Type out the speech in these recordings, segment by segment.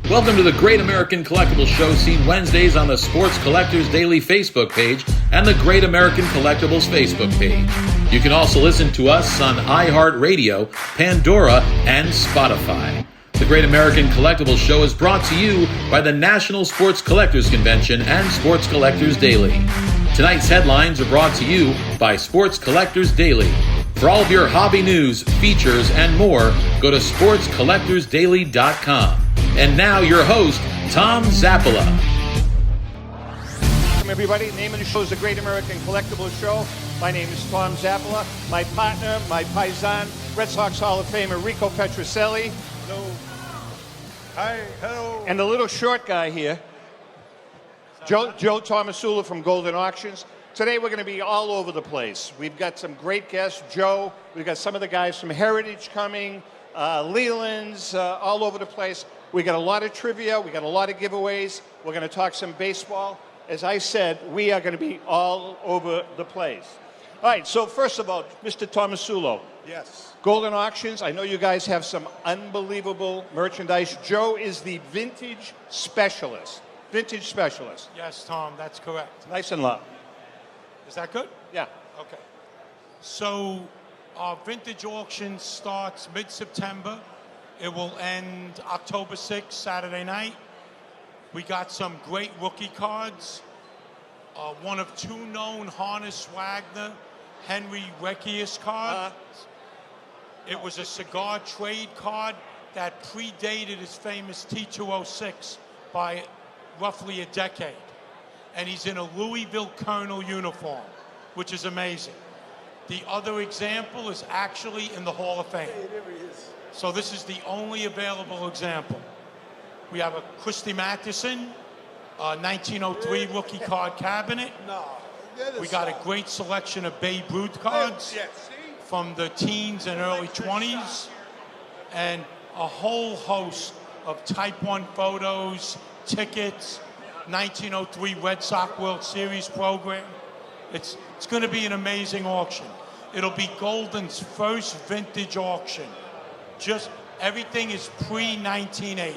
Welcome to the Great American Collectibles Show, seen Wednesdays on the Sports Collectors Daily Facebook page and the Great American Collectibles Facebook page. You can also listen to us on iHeartRadio, Pandora, and Spotify. The Great American Collectibles Show is brought to you by the National Sports Collectors Convention and Sports Collectors Daily. Tonight's headlines are brought to you by Sports Collectors Daily. For all of your hobby news, features, and more, go to sportscollectorsdaily.com. And now your host, Tom Zappala. Welcome everybody. The name of the show is the Great American Collectibles Show. My name is Tom Zappala. My partner, my paisan, Red Sox Hall of Famer Rico Petrocelli. Hello. Hi, hello. And the little short guy here, Joe Tomasulo from Goldin Auctions. Today we're going to be all over the place. We've got some great guests. Joe, we've got some of the guys from Heritage coming, Leland's, all over the place. We got a lot of trivia. We got a lot of giveaways. We're going to talk some baseball. As I said, we are going to be all over the place. All right, so first of all, Mr. Tomasulo. Yes. Goldin Auctions, I know you guys have some unbelievable merchandise. Joe is the vintage specialist. Vintage specialist. Yes, Tom, that's correct. Nice and loud. Is that good? Yeah. Okay. So our vintage auction starts mid-September. It will end October 6th, Saturday night. We got some great rookie cards. One of two known Harness Wagner, Henry Recchius cards. It was a cigar trade card that predated his famous T206 by roughly a decade. And he's in a Louisville Colonel uniform, which is amazing. The other example is actually in the Hall of Fame. Hey, there he is. So this is the only available example. We have a Christy Mathewson, 1903 rookie card cabinet. No. Oh, We got a great selection of Babe Ruth cards from the teens and early 20s. And a whole host of Type 1 photos, tickets, 1903 Red Sox World Series program. It's going to be an amazing auction. It'll be Goldin's first vintage auction. Just everything is pre-1980.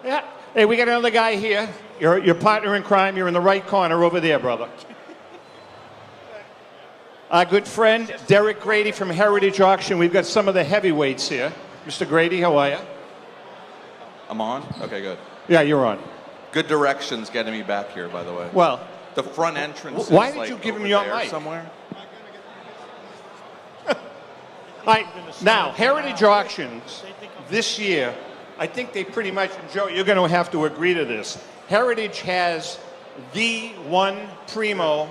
Yeah. Hey, we got another guy here. Your partner in crime. You're in the right corner over there, brother. Our good friend, Derek Grady from Heritage Auction. We've got some of the heavyweights here. Mr. Grady, how are you? I'm on? Okay, good. Yeah, you're on. Good directions getting me back here, by the way. Well, The front entrance is why did like you give him over your there mic? somewhere. all right, now, Heritage Auctions this year, I think they pretty much, Joe, you're going to have to agree to this. Heritage has the one primo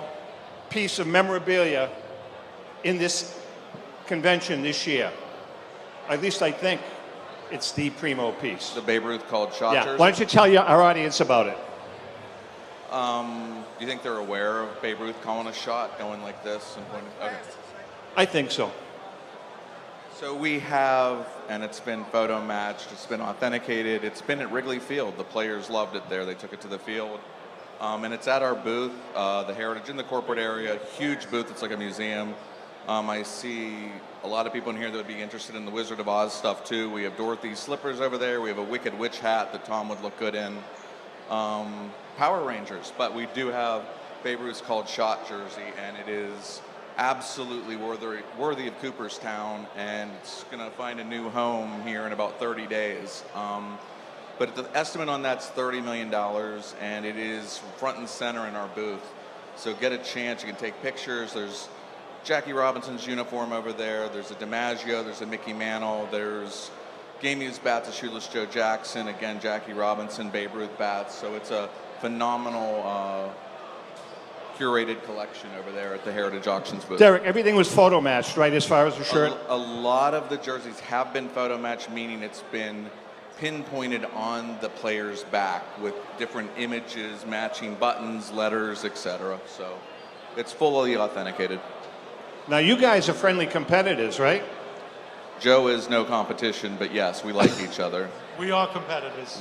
piece of memorabilia in this convention this year. At least I think it's the primo piece. The Babe Ruth called shot Yeah. jersey. Why don't you tell our audience about it? Do you think they're aware of Babe Ruth calling a shot, going like this and pointing? Okay. I think so. So we have, and it's been photo matched, it's been authenticated, it's been at Wrigley Field. The players loved it there. They took it to the field. And it's at our booth, the Heritage, in the corporate area, huge booth. It's like a museum. I see a lot of people in here that would be interested in the Wizard of Oz stuff too. We have Dorothy's slippers over there. We have a Wicked Witch hat that Tom would look good in. Power Rangers, but we do have Babe Ruth's called shot jersey, and it is absolutely worthy of Cooperstown, and it's going to find a new home here in about 30 days. But the estimate on that's $30 million, and it is front and center in our booth. So get a chance. You can take pictures. There's Jackie Robinson's uniform over there. There's a DiMaggio. There's a Mickey Mantle. There's game used bats of Shoeless Joe Jackson. Again, Jackie Robinson, Babe Ruth bats. So it's a phenomenal curated collection over there at the Heritage Auctions booth. Derek, everything was photo matched, right, as far as the shirt? A lot of the jerseys have been photo matched, meaning it's been pinpointed on the player's back with different images, matching buttons, letters, etc. So it's fully authenticated. Now, you guys are friendly competitors, right? Joe is no competition, but yes, we like each other. We are competitors.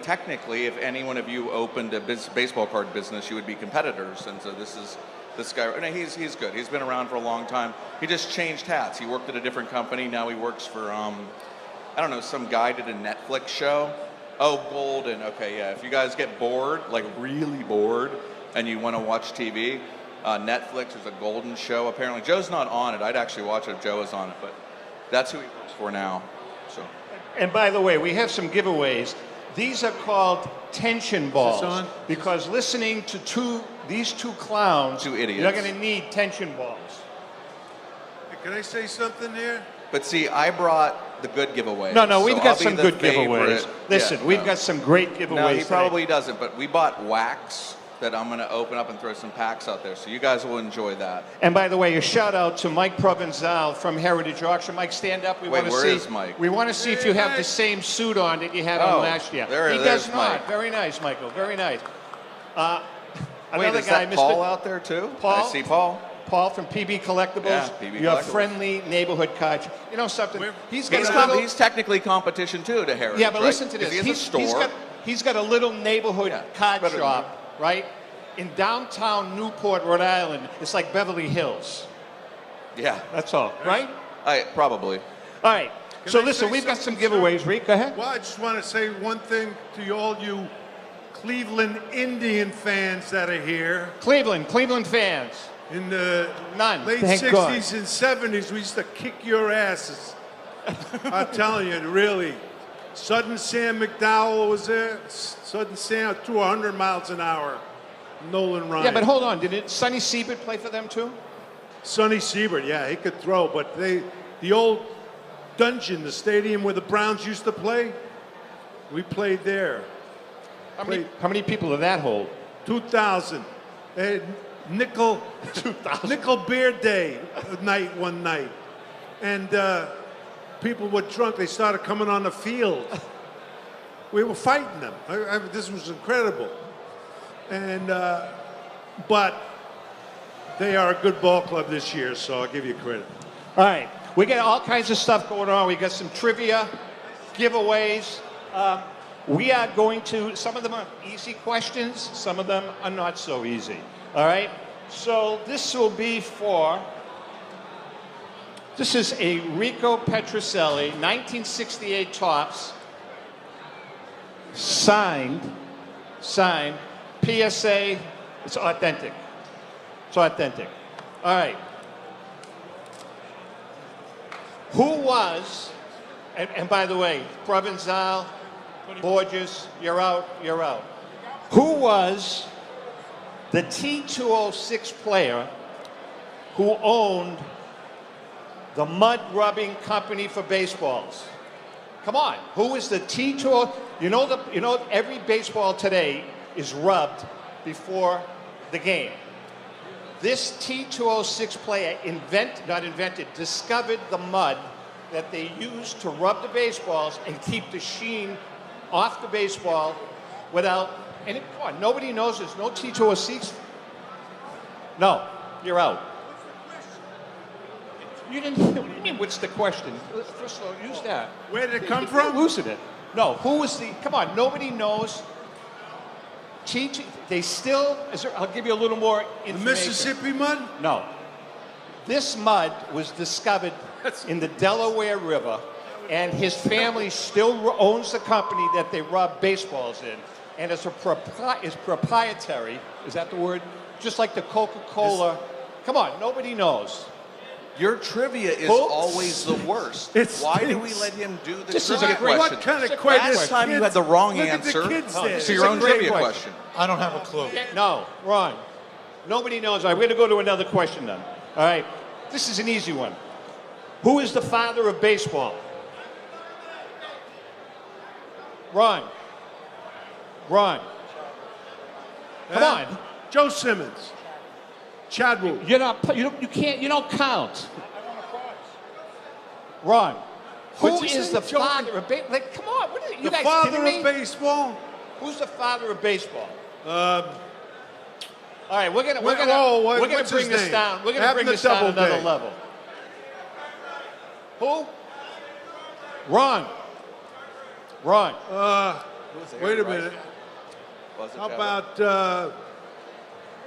Technically, if any one of you opened a baseball card business, you would be competitors. And so this guy, and he's good. He's been around for a long time. He just changed hats. He worked at a different company. Now he works for I don't know, some guy did a Netflix show. Oh, Goldin. Okay, yeah. If you guys get bored, like really bored, and you want to watch TV, Netflix, there's a Goldin show. Apparently, Joe's not on it. I'd actually watch it if Joe was on it, but that's who he works for now. So. And by the way, we have some giveaways. These are called tension balls. on? Because listening to these two clowns, Two idiots. you're going to need tension balls. Hey, can I say something here? But see, I brought the good giveaways. No, we've so got I'll be some the good favorite. giveaways. Listen, Yeah, we've no. got some great giveaways. No, he today. probably doesn't, but we bought wax that I'm going to open up and throw some packs out there, so you guys will enjoy that. And by the way, a shout out to Mike Provenzal from Heritage Auction. Mike, stand up. We Wait, want to where see. is Mike? We want to see if you have the Mike. same suit on that you had Oh, on last year. there's He does not. Mike. Very nice, Michael. Very nice. Wait, Another is guy, that Mr. Paul out there too? Paul? I see Paul. Paul from PB Collectibles. Yeah, PB Your Collectibles. friendly neighborhood card. You know something? He's got He's, a little. he's technically competition too to Heritage. Yeah, but right? listen to 'Cause this. He has a store. He's got a little neighborhood Yeah, card better than shop, right? In downtown Newport, Rhode Island. It's like Beverly Hills. Yeah, That's all, right? probably. All right. Can So I listen, say we've got some something, sir? giveaways. Reed, go ahead. Well, I just want to say one thing to all you Cleveland Indian fans that are here. Cleveland fans. In the None, late thank 60s God. and 70s, we used to kick your asses. I'm telling you, really. Sudden Sam McDowell was there. Sudden Sam threw 100 miles an hour. Nolan Ryan. Yeah, but hold on. Did Sonny Siebert play for them too? Sonny Siebert, yeah, he could throw, but the old dungeon, the stadium where the Browns used to play, we played there. How many people did that hold? 2,000. They had nickel beer day one night. And people were drunk. They started coming on the field. We were fighting them. This was incredible. And but they are a good ball club this year, so I'll give you credit. All right. We got all kinds of stuff going on. We got some trivia, giveaways. We are going to, some of them are easy questions, some of them are not so easy. All right? So this will be this is a Rico Petrocelli, 1968 tops, signed, PSA, it's authentic. It's authentic. All right. Who was, and by the way, Provenzal, Borges, you're out. Who was the T206 player who owned the mud rubbing company for baseballs? Come on, who is the T206? You know every baseball today is rubbed before the game. This T206 player discovered the mud that they used to rub the baseballs and keep the sheen off the baseball without any. Come on, nobody knows there's no T206. No, you're out. You didn't. What do you mean? What's the question? First of all, use that. Where did it come from? Losing it. No, who was the? Come on, nobody knows. They still. I'll give you a little more The information. Mississippi mud? No. This mud was discovered in the Delaware River, and his family still owns the company that they rub baseballs in, and it's proprietary. Is that the word? Just like the Coca-Cola. Come on, nobody knows. Your trivia is Who? always the worst. It Why do we stinks. let him do the This is trivia a great- question? What kind of It's a question? Last time you had the wrong Look at answer. the kids No, there. this So is your a own great trivia question. question. I don't have a clue. No, wrong. Nobody knows. All right, we're going to go to another question then. All right, this is an easy one. Who is the father of baseball? Wrong. Come on. Joe Simmons. Chadwick. You're not. You can't. You don't count. Wrong. Who What'd you is say, the Joe? father of baseball? Like, come on. What are you The guys father kidding me? of baseball? Who's the father of baseball? Um, All right, we're gonna what's bring his this name? down. We're gonna Having bring the this down double another day. level. Who? Wrong. wait a minute. Was it How Chadwick? about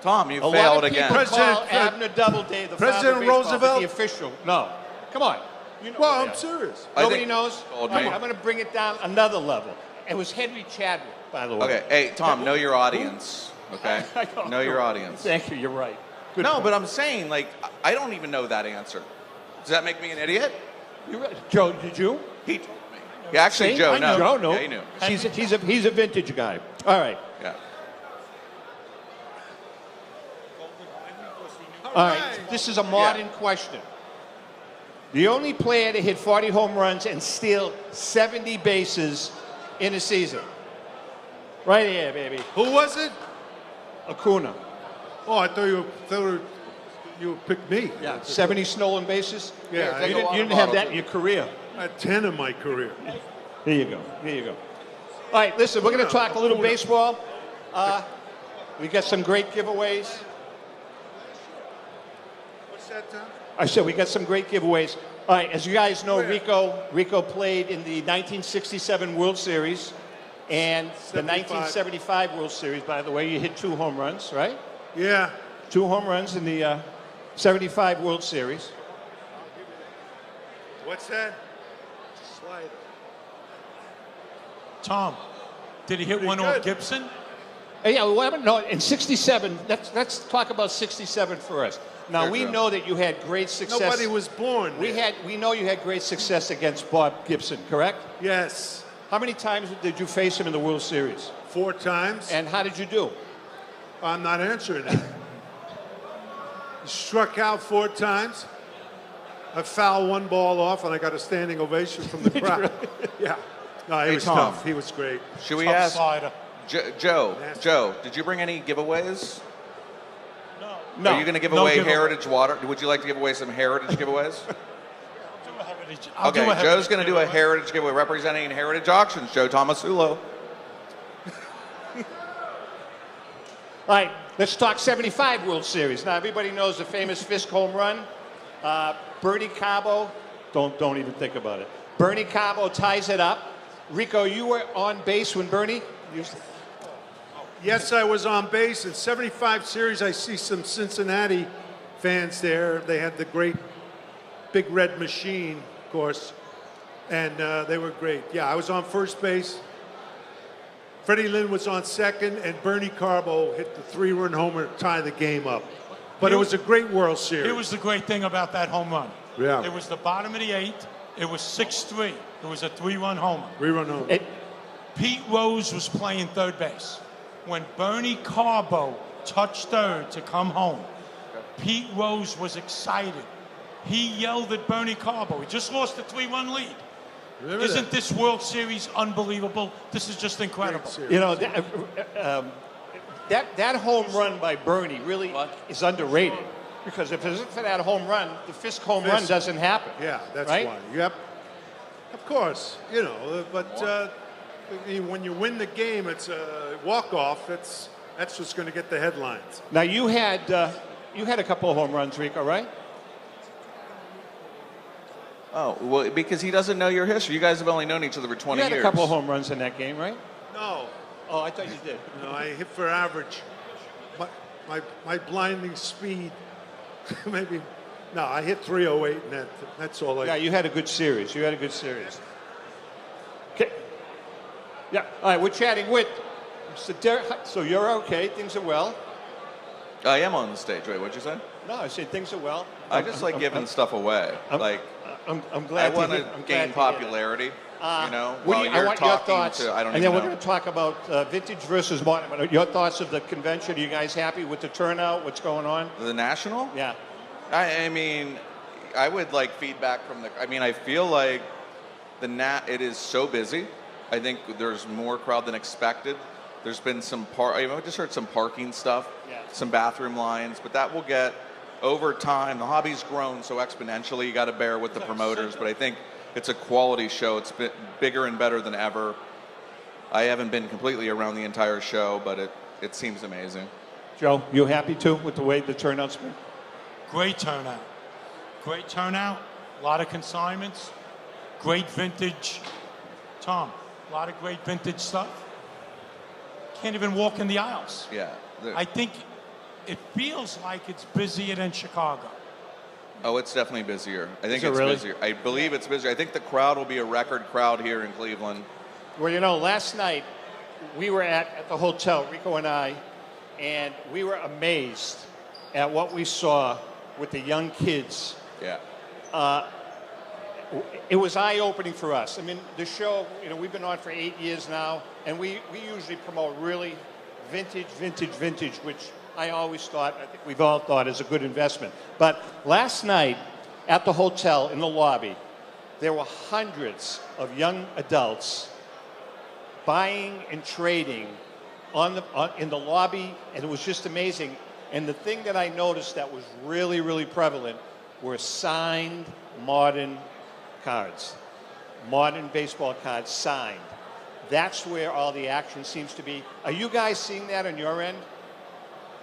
Tom? You A lot failed of people again. President- call Abner Doubleday the President father of baseball, but Roosevelt? the official. No. Come on. You know Well, who I'm they are. serious. Nobody knows? Gold All right, name. I'm going to bring it down another level. It was Henry Chadwick, by the way. Okay, hey, Tom, know your audience, okay? I don't Know your audience. Thank you, you're right. Good No, point. but I'm saying, like, I don't even know that answer. Does that make me an idiot? You're right. Joe, did you? He told me. Yeah, actually, See? Joe, I no. knew. Joe, no. Yeah, he knew. He's a vintage guy. All right. Yeah. All right. This is a modern question. The only player to hit 40 home runs and steal 70 bases in a season. Right here, baby. Who was it? Acuna. Oh, I thought you picked me. Yeah. 70 stolen bases? Yeah, You didn't have that in your career. I had 10 in my career. Here you go. Here you go. All right, listen, we're going to talk a little baseball. We got some great giveaways. What's that, Tom? I said we got some great giveaways. All right, as you guys know, Rico played in the 1967 World Series and the 1975 World Series, by the way. You hit 2 home runs, right? Yeah. 2 home runs in the 75 World Series. What's that? Slider. Tom, did he hit one good. off Gibson? Yeah, well, no, in 67, let's talk about 67 first. Now, Sure, we Joe. know that you had great success. Nobody was born. We know you had great success against Bob Gibson, correct? Yes. How many times did you face him in the World Series? 4 times. And how did you do? I'm not answering it. He struck out 4 times. I fouled 1 ball off, and I got a standing ovation from the crowd. Yeah. No, he Hey, was Tom. tough. He was great. Should we Tough ask slider. Joe, did you bring any giveaways? No. Are you going to give No away giveaway. Heritage Water? Would you like to give away some Heritage giveaways? I'll do a Okay, heritage Joe's going to do a giveaway. Heritage giveaway representing Heritage Auctions, Joe Tomasulo. All right, let's talk 75 World Series. Now, everybody knows the famous Fisk home run. Bernie Cabo, don't even think about it. Bernie Cabo ties it up. Rico, you were on base when Bernie used. Yes, I was on base. In 75 series, I see some Cincinnati fans there. They had the great big red machine, of course, and they were great. Yeah, I was on first base. Freddie Lynn was on second, and Bernie Carbo hit the 3-run homer to tie the game up. But it was a great World Series. Here was the great thing about that home run. Yeah. It was the bottom of the 8th. It was 6-3. It was a 3-run homer. 3-run homer. Pete Rose was playing third base. When Bernie Carbo touched third to come home, Pete Rose was excited. He yelled at Bernie Carbo. He just lost a 3-run lead. Remember Isn't this World Series unbelievable? This is just incredible. You know, that home run by Bernie really is underrated. Because if it isn't for that home run, the Fisk home run doesn't happen. Yeah, that's right? why. Yep. Of course, you know, but when you win the game, it's a walk-off. That's what's going to get the headlines. Now, you had a couple of home runs, Rico, right? Oh, well, because he doesn't know your history. You guys have only known each other for 20 You had years. a couple of home runs in that game, right? No, Oh, I thought you did. no, I hit for average. My blinding speed, maybe. No, I hit 308, and that's all I. Yeah, you had a good series. You had a good series. Okay. Yeah. All right, we're chatting with Mr. Derek. So you're okay. Things are well. I am on the stage. Wait, what'd you say? No, I said things are well. I just like giving stuff away. I'm glad I want to to hear- I'm glad gain to hear that. popularity, you know, What do while you- I you're want your talking thoughts, to, I don't and even then we're know. going to talk about vintage versus modern. But your thoughts of the convention? Are you guys happy with the turnout? What's going on? The National? Yeah. I mean, I would like feedback from I feel like it is so busy. I think there's more crowd than expected. There's been some I just heard some parking stuff, some bathroom lines, but that will get over time. The hobby's grown so exponentially. You got to bear with the promoters, but I think it's a quality show. It's been bigger and better than ever. I haven't been completely around the entire show, but it seems amazing. Joe, you happy too with the way the turnout's been? Great turnout. Great turnout. A lot of consignments. Great vintage. Tom, a lot of great vintage stuff. Can't even walk in the aisles. Yeah. I think it feels like it's busier than Chicago. Oh, it's definitely busier. I think Is it it's really? busier. I believe it's busier. I think the crowd will be a record crowd here in Cleveland. Well, last night we were at the hotel, Rico and I, and we were amazed at what we saw with the young kids. Yeah. It was eye-opening for us. I mean, the show, we've been on for 8 years now, and we usually promote really vintage, which I always thought, I think we've all thought is a good investment. But last night at the hotel in the lobby, there were hundreds of young adults buying and trading in the lobby, and it was just amazing. And the thing that I noticed that was really, really prevalent were signed modern cards, modern baseball cards signed. That's where all the action seems to be. Are you guys seeing that on your end?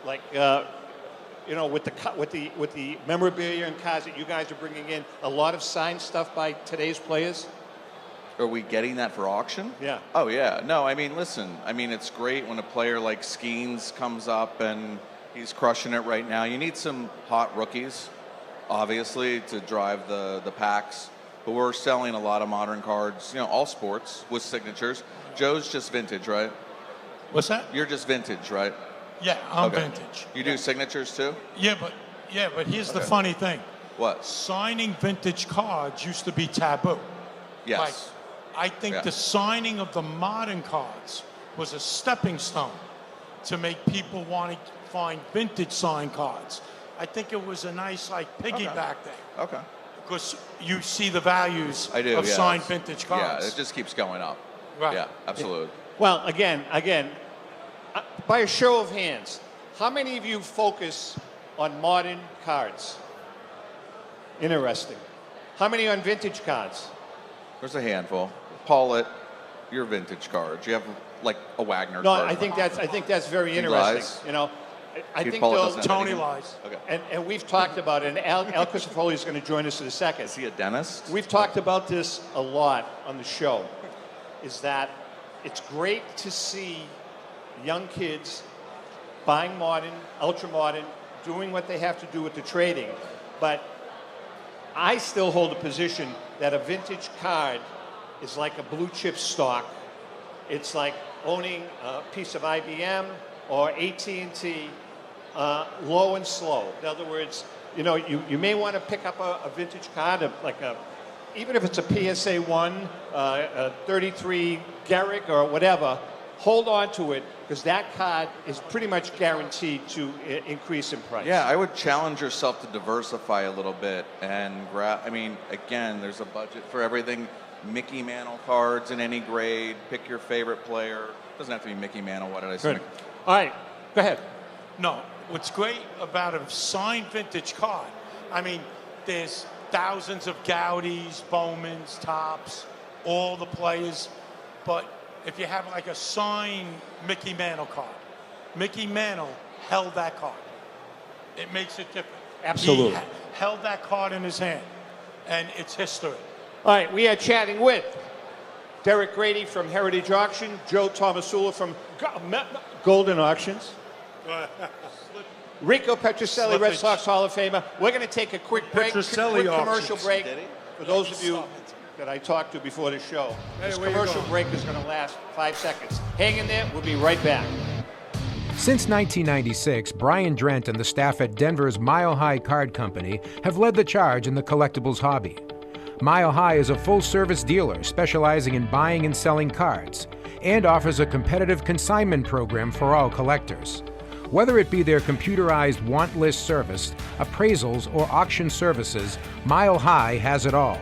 Like, with the memorabilia and cards that you guys are bringing in, a lot of signed stuff by today's players? Are we getting that for auction? Yeah. Oh, yeah. No, I mean, listen. I mean, it's great when a player like Skeens comes up and he's crushing it right now. You need some hot rookies, obviously, to drive the packs. But we're selling a lot of modern cards, all sports with signatures. Joe's just vintage, right? What's that? You're just vintage, right? Yeah, I'm Okay. vintage. You do signatures too? Yeah, but here's the funny thing. What? Signing vintage cards used to be taboo. Yes. Like, I think the signing of the modern cards was a stepping stone to make people want to find vintage signed cards. I think it was a nice piggyback thing. Okay. Because you see the values I do, of yeah. signed vintage cards. Yeah, it just keeps going up. Right. Yeah, absolutely. Well, again, by a show of hands, how many of you focus on modern cards? Interesting. How many on vintage cards? There's a handful. Paulette, your vintage cards. You have like a Wagner No, card. I think that's very He interesting. lies. I He think Paulette they'll, doesn't have Tony anything. lies. Okay. and we've talked about it, and Al Crisafulli is going to join us in a second. Is he a dentist? We've talked about this a lot on the show, is that it's great to see young kids buying modern, ultra modern, doing what they have to do with the trading. But I still hold a position that a vintage card is like a blue chip stock. It's like owning a piece of IBM or AT&T, low and slow. In other words, you may want to pick up a vintage card, even if it's a PSA 1, a 33 Garrick or whatever, hold on to it because that card is pretty much guaranteed to increase in price. Yeah, I would challenge yourself to diversify a little bit and again, there's a budget for everything. Mickey Mantle cards in any grade. Pick your favorite player. Doesn't have to be Mickey Mantle. What did I say? Good. All right, go ahead. No, what's great about a signed vintage card, there's thousands of Gaudis, Bowmans, Tops, all the players, but if you have a signed Mickey Mantle card, Mickey Mantle held that card. It makes it different. Absolutely. He held that card in his hand, and it's history. All right, we are chatting with Derek Grady from Heritage Auction, Joe Tomasulo from Goldin Auctions, Rico Petrocelli, Red Slippage. Sox Hall of Famer. We're going to take a quick break, Petrocelli quick commercial Auctions. break. For those of you that I talked to before the show, this where you commercial going? break is going to last 5 seconds. Hang in there, we'll be right back. Since 1996, Brian Drent and the staff at Denver's Mile High Card Company have led the charge in the collectibles hobby. Mile High is a full-service dealer specializing in buying and selling cards and offers a competitive consignment program for all collectors. Whether it be their computerized want list service, appraisals, or auction services, Mile High has it all.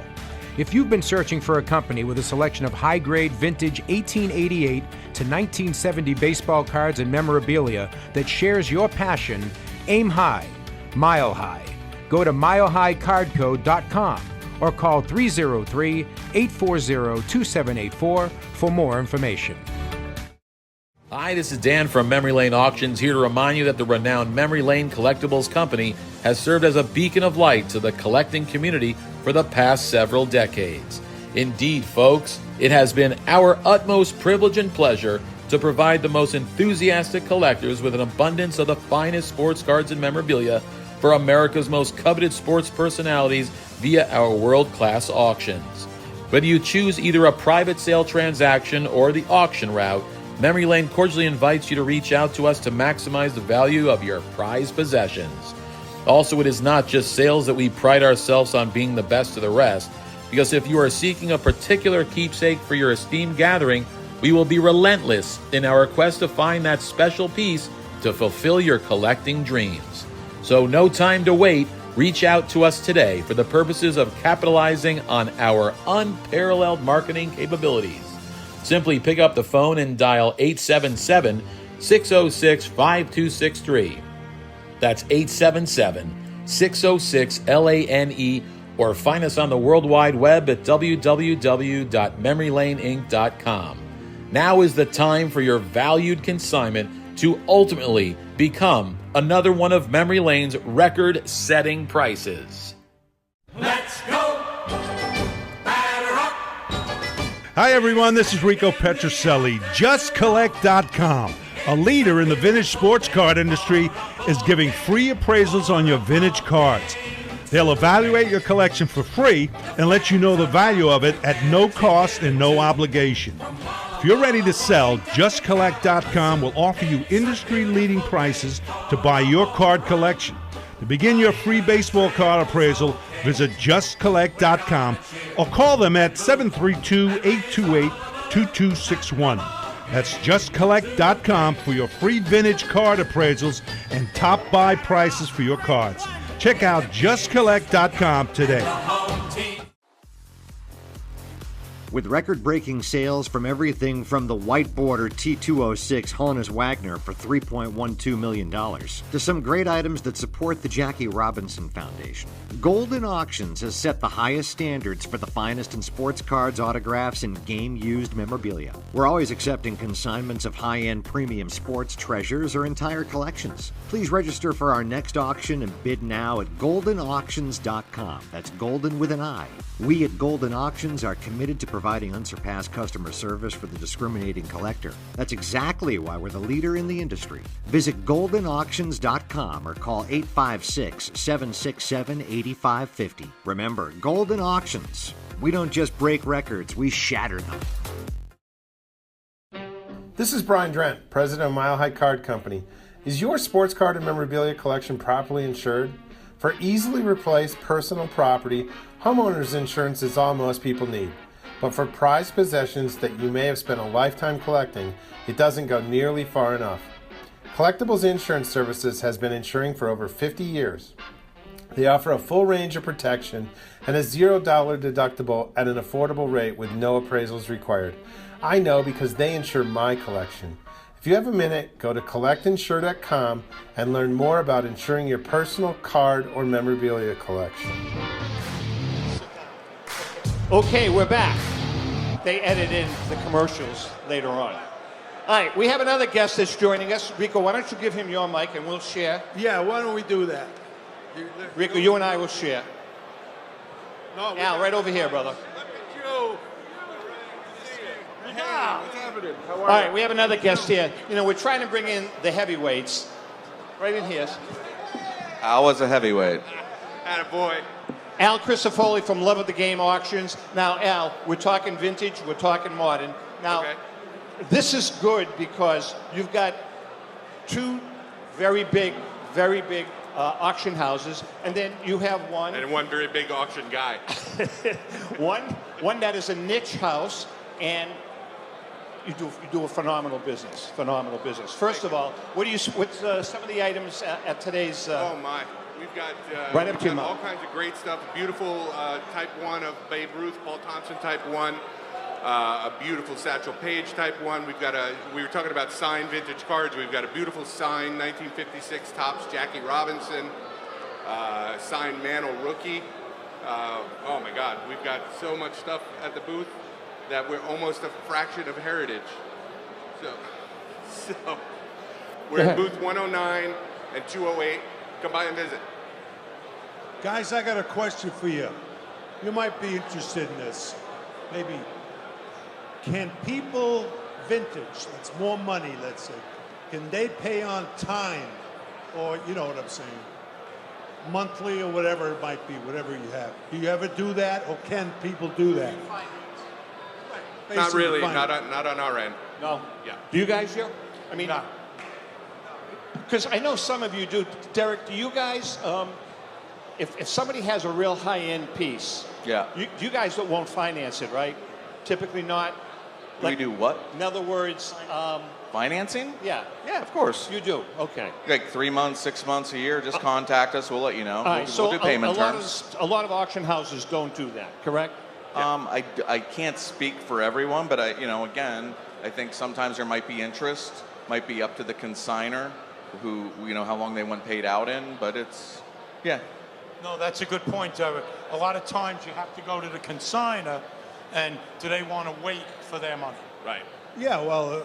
If you've been searching for a company with a selection of high-grade vintage 1888 to 1970 baseball cards and memorabilia that shares your passion, aim high, Mile High. Go to milehighcardco.com or call 303-840-2784 for more information. Hi, this is Dan from Memory Lane Auctions, here to remind you that the renowned Memory Lane Collectibles Company has served as a beacon of light to the collecting community for the past several decades. Indeed, folks, it has been our utmost privilege and pleasure to provide the most enthusiastic collectors with an abundance of the finest sports cards and memorabilia for America's most coveted sports personalities via our world-class auctions. Whether you choose either a private sale transaction or the auction route, Memory Lane cordially invites you to reach out to us to maximize the value of your prized possessions. Also, it is not just sales that we pride ourselves on being the best of the rest, because if you are seeking a particular keepsake for your esteemed gathering, we will be relentless in our quest to find that special piece to fulfill your collecting dreams. So no time to wait. Reach out to us today for the purposes of capitalizing on our unparalleled marketing capabilities. Simply pick up the phone and dial 877-606-5263. That's 877-606-LANE, or find us on the World Wide Web at www.memorylaneinc.com. Now is the time for your valued consignment to ultimately become another one of Memory Lane's record-setting prices. Let's go! Batter up! Hi, everyone. This is Rico Petrocelli. JustCollect.com, a leader in the vintage sports card industry, is giving free appraisals on your vintage cards. They'll evaluate your collection for free and let you know the value of it at no cost and no obligation. If you're ready to sell, JustCollect.com will offer you industry-leading prices to buy your card collection. To begin your free baseball card appraisal, visit JustCollect.com or call them at 732-828-2261. That's JustCollect.com for your free vintage card appraisals and top buy prices for your cards. Check out JustCollect.com today. With record-breaking sales from everything from the white border T206 Honus Wagner for $3.12 million to some great items that support the Jackie Robinson Foundation, Goldin Auctions has set the highest standards for the finest in sports cards, autographs, and game-used memorabilia. We're always accepting consignments of high-end premium sports treasures or entire collections. Please register for our next auction and bid now at GoldinAuctions.com. That's Goldin with an I. We at Goldin Auctions are committed to providing unsurpassed customer service for the discriminating collector. That's exactly why we're the leader in the industry. Visit GoldinAuctions.com or call 856-767-8550. Remember, Goldin Auctions. We don't just break records, we shatter them. This is Brian Drent, president of Mile High Card Company. Is your sports card and memorabilia collection properly insured? For easily replaced personal property, homeowners insurance is all most people need. But for prized possessions that you may have spent a lifetime collecting, it doesn't go nearly far enough. Collectibles Insurance Services has been insuring for over 50 years. They offer a full range of protection and a $0 deductible at an affordable rate with no appraisals required. I know because they insure my collection. If you have a minute, go to collectinsure.com and learn more about insuring your personal card or memorabilia collection. Okay, we're back. They edit in the commercials later on. All right, we have another guest that's joining us. Rico, why don't you give him your mic and we'll share? Yeah, why don't we do that? Rico, you and I will share. No, Al, right over here, brother. Look at you. Yeah. What's happening? How are All right, we have another guest here. You know, we're trying to bring in the heavyweights. Right in here. Al was a heavyweight. Attaboy. Al Crisafulli from Love of the Game Auctions. Now, Al, we're talking vintage, we're talking modern. Now, this is good because you've got two very big auction houses, and then you have one. And one very big auction guy. one that is a niche house, and you do a phenomenal business. First of all, what's some of the items at today's? Oh my, we've got right up to your all mouth. kinds of great stuff. Beautiful Type 1 of Babe Ruth, Paul Thompson Type 1. A beautiful Satchel Paige Type 1. We were talking about signed vintage cards. We've got a beautiful signed 1956 Topps Jackie Robinson, signed Mantle rookie. Oh my God, we've got so much stuff at the booth that we're almost a fraction of heritage. So we're at booth 109 and 208. Come by and visit. Guys, I got a question for you. You might be interested in this. Maybe. Can people, vintage, that's more money, let's say, can they pay on time? Or, you know what I'm saying? monthly or whatever it might be, whatever you have. Do you ever do that, or can people do that? Not Basically really. finance. Not on our end. No. Yeah. Do you guys, Joe? I mean, No. because I know some of you do. Derek, do you guys, if somebody has a real high-end piece, Yeah. you guys won't finance it, right? Typically not. We do what? In other words, Financing? yeah. Yeah, of course. You do. Okay. Like 3 months, 6 months, a year. Just contact us. We'll let you know. All right. We'll do payment terms. A lot of auction houses don't do that, correct? I can't speak for everyone, but again, I think sometimes there might be interest, might be up to the consigner, who how long they want paid out in. But it's, yeah. No, that's a good point, Derek. A lot of times you have to go to the consigner, and do they want to wait for their money? Right. Yeah, well,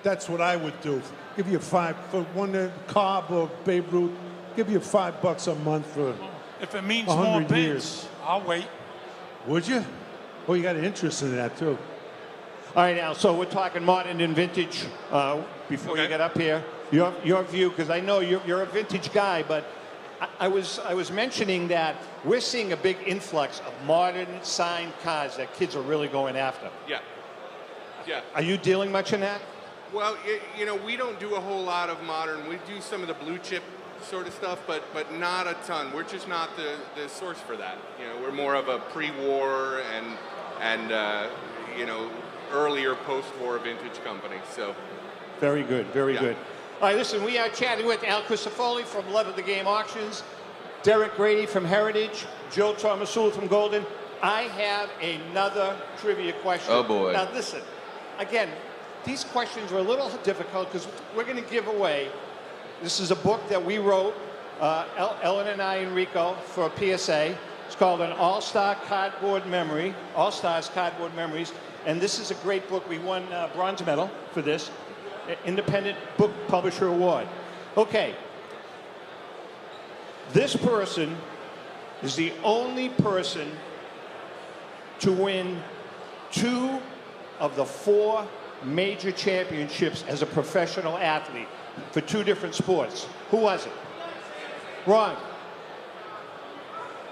that's what I would do. Give you $5 for one Cobb or Babe Ruth. Give you $5 a month for. If it means more 100 bids, years. I'll wait. Would you? Oh, you got an interest in that too. All right, now, so we're talking modern and vintage. Before you get up here, your view, because I know you're a vintage guy, but I was mentioning that we're seeing a big influx of modern signed cars that kids are really going after. Yeah. Yeah. Are you dealing much in that? Well, we don't do a whole lot of modern. We do some of the blue chip sort of stuff, but not a ton. We're just not the source for that. We're more of a pre-war and earlier post-war vintage company. So. Very good, very good. All right, listen, we are chatting with Al Crisafulli from Love of the Game Auctions, Derek Grady from Heritage, Joe Tomasulo from Goldin. I have another trivia question. Oh, boy. Now, listen, again, these questions are a little difficult because we're going to give away. This is a book that we wrote, Ellen and I and Rico, for a PSA. It's called An All-Star Cardboard Memory, All-Stars Cardboard Memories. And this is a great book. We won a bronze medal for this. Independent Book Publisher Award. Okay. This person is the only person to win 2 of the 4 major championships as a professional athlete for 2 different sports. Who was it? Wrong.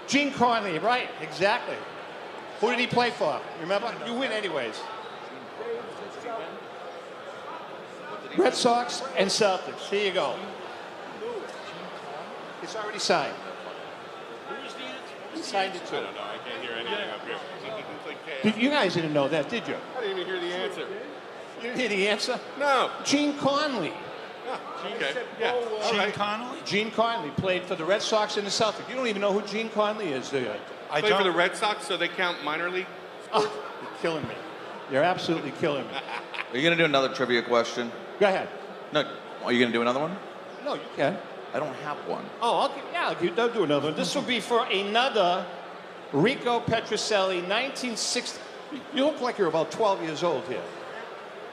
Gene Conley, right, exactly. Who did he play for? Remember? You win anyways. Red Sox and Celtics. Here you go. It's already signed. He signed it too. I don't know. I can't hear anything up here. You guys didn't know that, did you? I didn't even hear the answer. You didn't hear the answer? No. Gene Conley. Okay. Yeah. Gene Connolly? Gene Conley played for the Red Sox and the Celtics. You don't even know who Gene Conley is, do you? I Play for don't. the Red Sox, so they count minor league. Oh, you're killing me. You're absolutely killing me. Are you going to do another trivia question? Go ahead. No. Are you going to do another one? No, you can. I don't have one. Oh, okay. I'll do another one. This will be for another Rico Petrocelli, 1960. You look like you're about 12 years old here.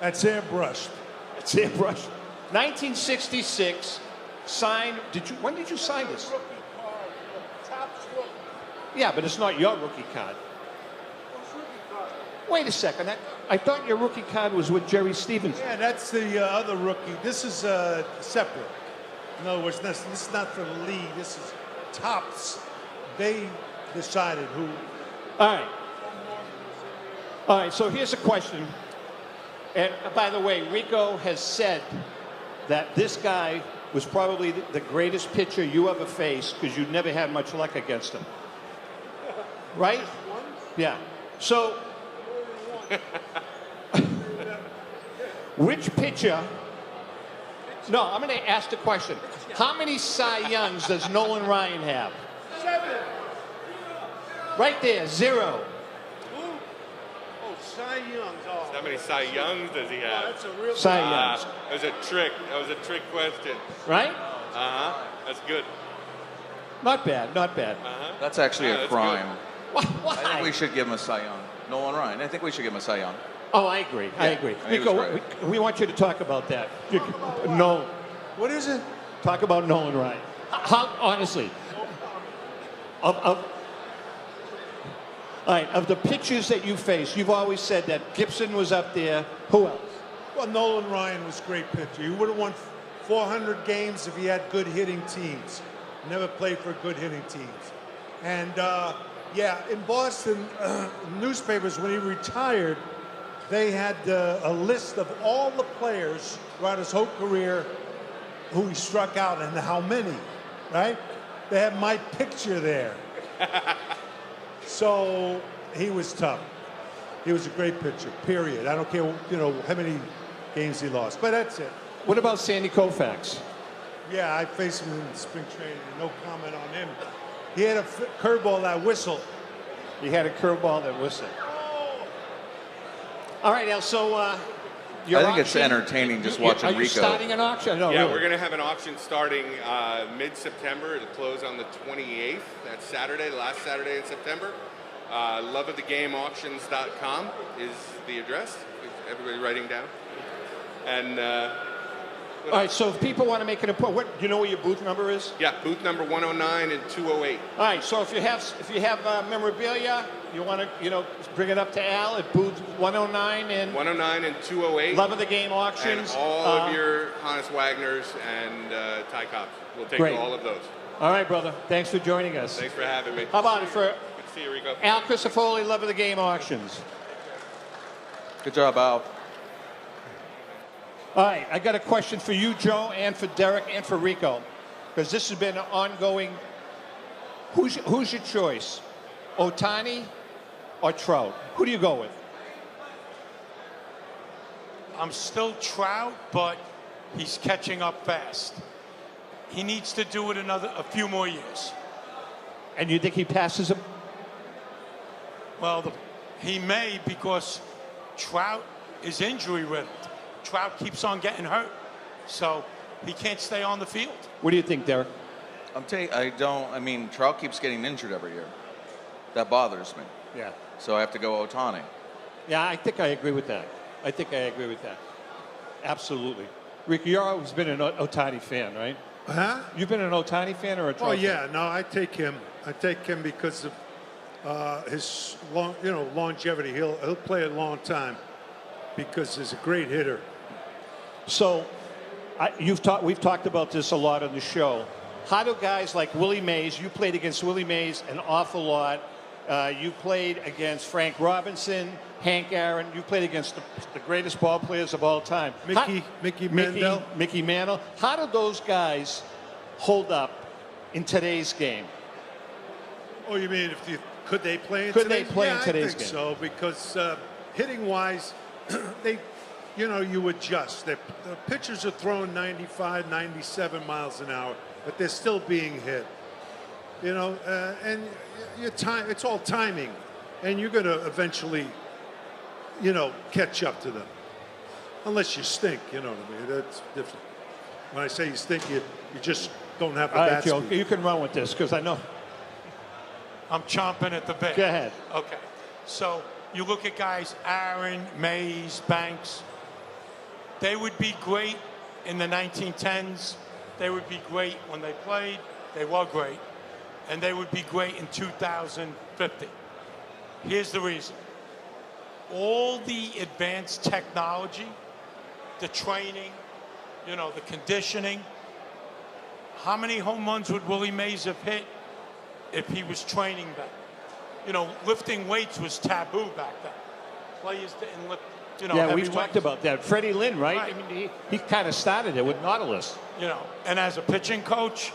That's airbrushed. It's airbrushed. 1966, signed. When did you sign this? Yeah, but it's not your rookie card. Wait a second. I thought your rookie card was with Jerry Stevenson. Yeah, that's the other rookie. This is separate. In other words, this is not for the league. This is Tops. They decided who. All right. All right, so here's a question. And by the way, Rico has said that this guy was probably the greatest pitcher you ever faced because you never had much luck against him. Right? Yeah. So, which pitcher? No, I'm going to ask the question. How many Cy Youngs does Nolan Ryan have? 7. Right there, 0. Oh, Cy Young. Oh. How many Cy Youngs does he have? That's a real Cy Youngs. That was a trick. That was a trick question. Right? Uh-huh. That's good. Not bad, not bad. Uh-huh. That's actually Yeah, a that's crime. Why? I think we should give him a Cy Young. Nolan Ryan. I think we should give him a Cy Young. Oh, I agree. I agree. he was Rico, great. we want you to talk about that. No. What is it? Talk about Nolan Ryan. How, honestly, all right, of the pitchers that you faced, you've always said that Gibson was up there. Who else? Well, Nolan Ryan was a great pitcher. He would have won 400 games if he had good hitting teams. never played for good hitting teams. And yeah, in Boston, newspapers, when he retired, they had a list of all the players throughout his whole career who he struck out and how many, right? They had my picture there. So he was tough. He was a great pitcher, period. I don't care, how many games he lost, but that's it. What about Sandy Koufax? Yeah, I faced him in spring training. No comment on him. He had a curveball that whistled. He had a curveball that whistled. All right, Al, so I think it's entertaining just watching Are you Rico. starting an auction? No, Yeah, really. we're going to have an auction starting mid-September. It'll close on the 28th. That's Saturday, the last Saturday in September. Loveofthegameauctions.com is the address. Everybody writing down. And all right, so if people want to make an appointment, do you know what your booth number is? yeah, booth number 109 and 208. All right, so if you have memorabilia, you want to bring it up to Al at booth 109 and 109 and 208. Love of the Game Auctions. And all of your Hannes Wagners and Ty Cobbs. We'll take Great. all of those. All right, brother. Thanks for joining us. Thanks for having me. How about it for Good to see you, Rico. Al Crisafulli, Love of the Game Auctions? Good job, Al. All right, I got a question for you, Joe, and for Derek, and for Rico, because this has been an ongoing. Who's your choice, Ohtani or Trout? Who do you go with? I'm still Trout, but he's catching up fast. He needs to do it a few more years. And you think he passes him? Well, he may, because Trout is injury riddled. Trout keeps on getting hurt, so he can't stay on the field. What do you think, Derek? Trout keeps getting injured every year. That bothers me. Yeah. So I have to go Ohtani. Yeah, I think I agree with that. Absolutely. Rick, you've always been an Ohtani fan, right? Huh? You've been an Ohtani fan or a Trout Oh, fan? yeah. No, I take him. I take him because of his longevity. He'll play a long time because he's a great hitter. So, we've talked about this a lot on the show. How do guys like Willie Mays, you played against Willie Mays an awful lot. You played against Frank Robinson, Hank Aaron. You played against the greatest ball players of all time. Mickey Mantle. Mickey Mantle. How do those guys hold up in today's game? Oh, you mean could they play in Could today's they play in I today's think game? so, because hitting-wise, you adjust. The pitchers are throwing 95, 97 miles an hour, but they're still being hit. And it's all timing, and you're going to eventually, catch up to them. Unless you stink, you know what I mean? That's different. When I say you stink, you just don't have the All right, bat Joe, speed. you can run with this because I know. I'm chomping at the bit. Go ahead. Okay. So you look at guys, Aaron, Mays, Banks. They would be great in the 1910s. They would be great when they played. They were great. And they would be great in 2050. Here's the reason. All the advanced technology, the training, the conditioning. How many home runs would Willie Mays have hit if he was training then? Lifting weights was taboo back then. Players didn't lift, Yeah, heavy we've talked weights. about that. Freddie Lynn, right? Right. I mean, he kind of started it with Nautilus. And as a pitching coach,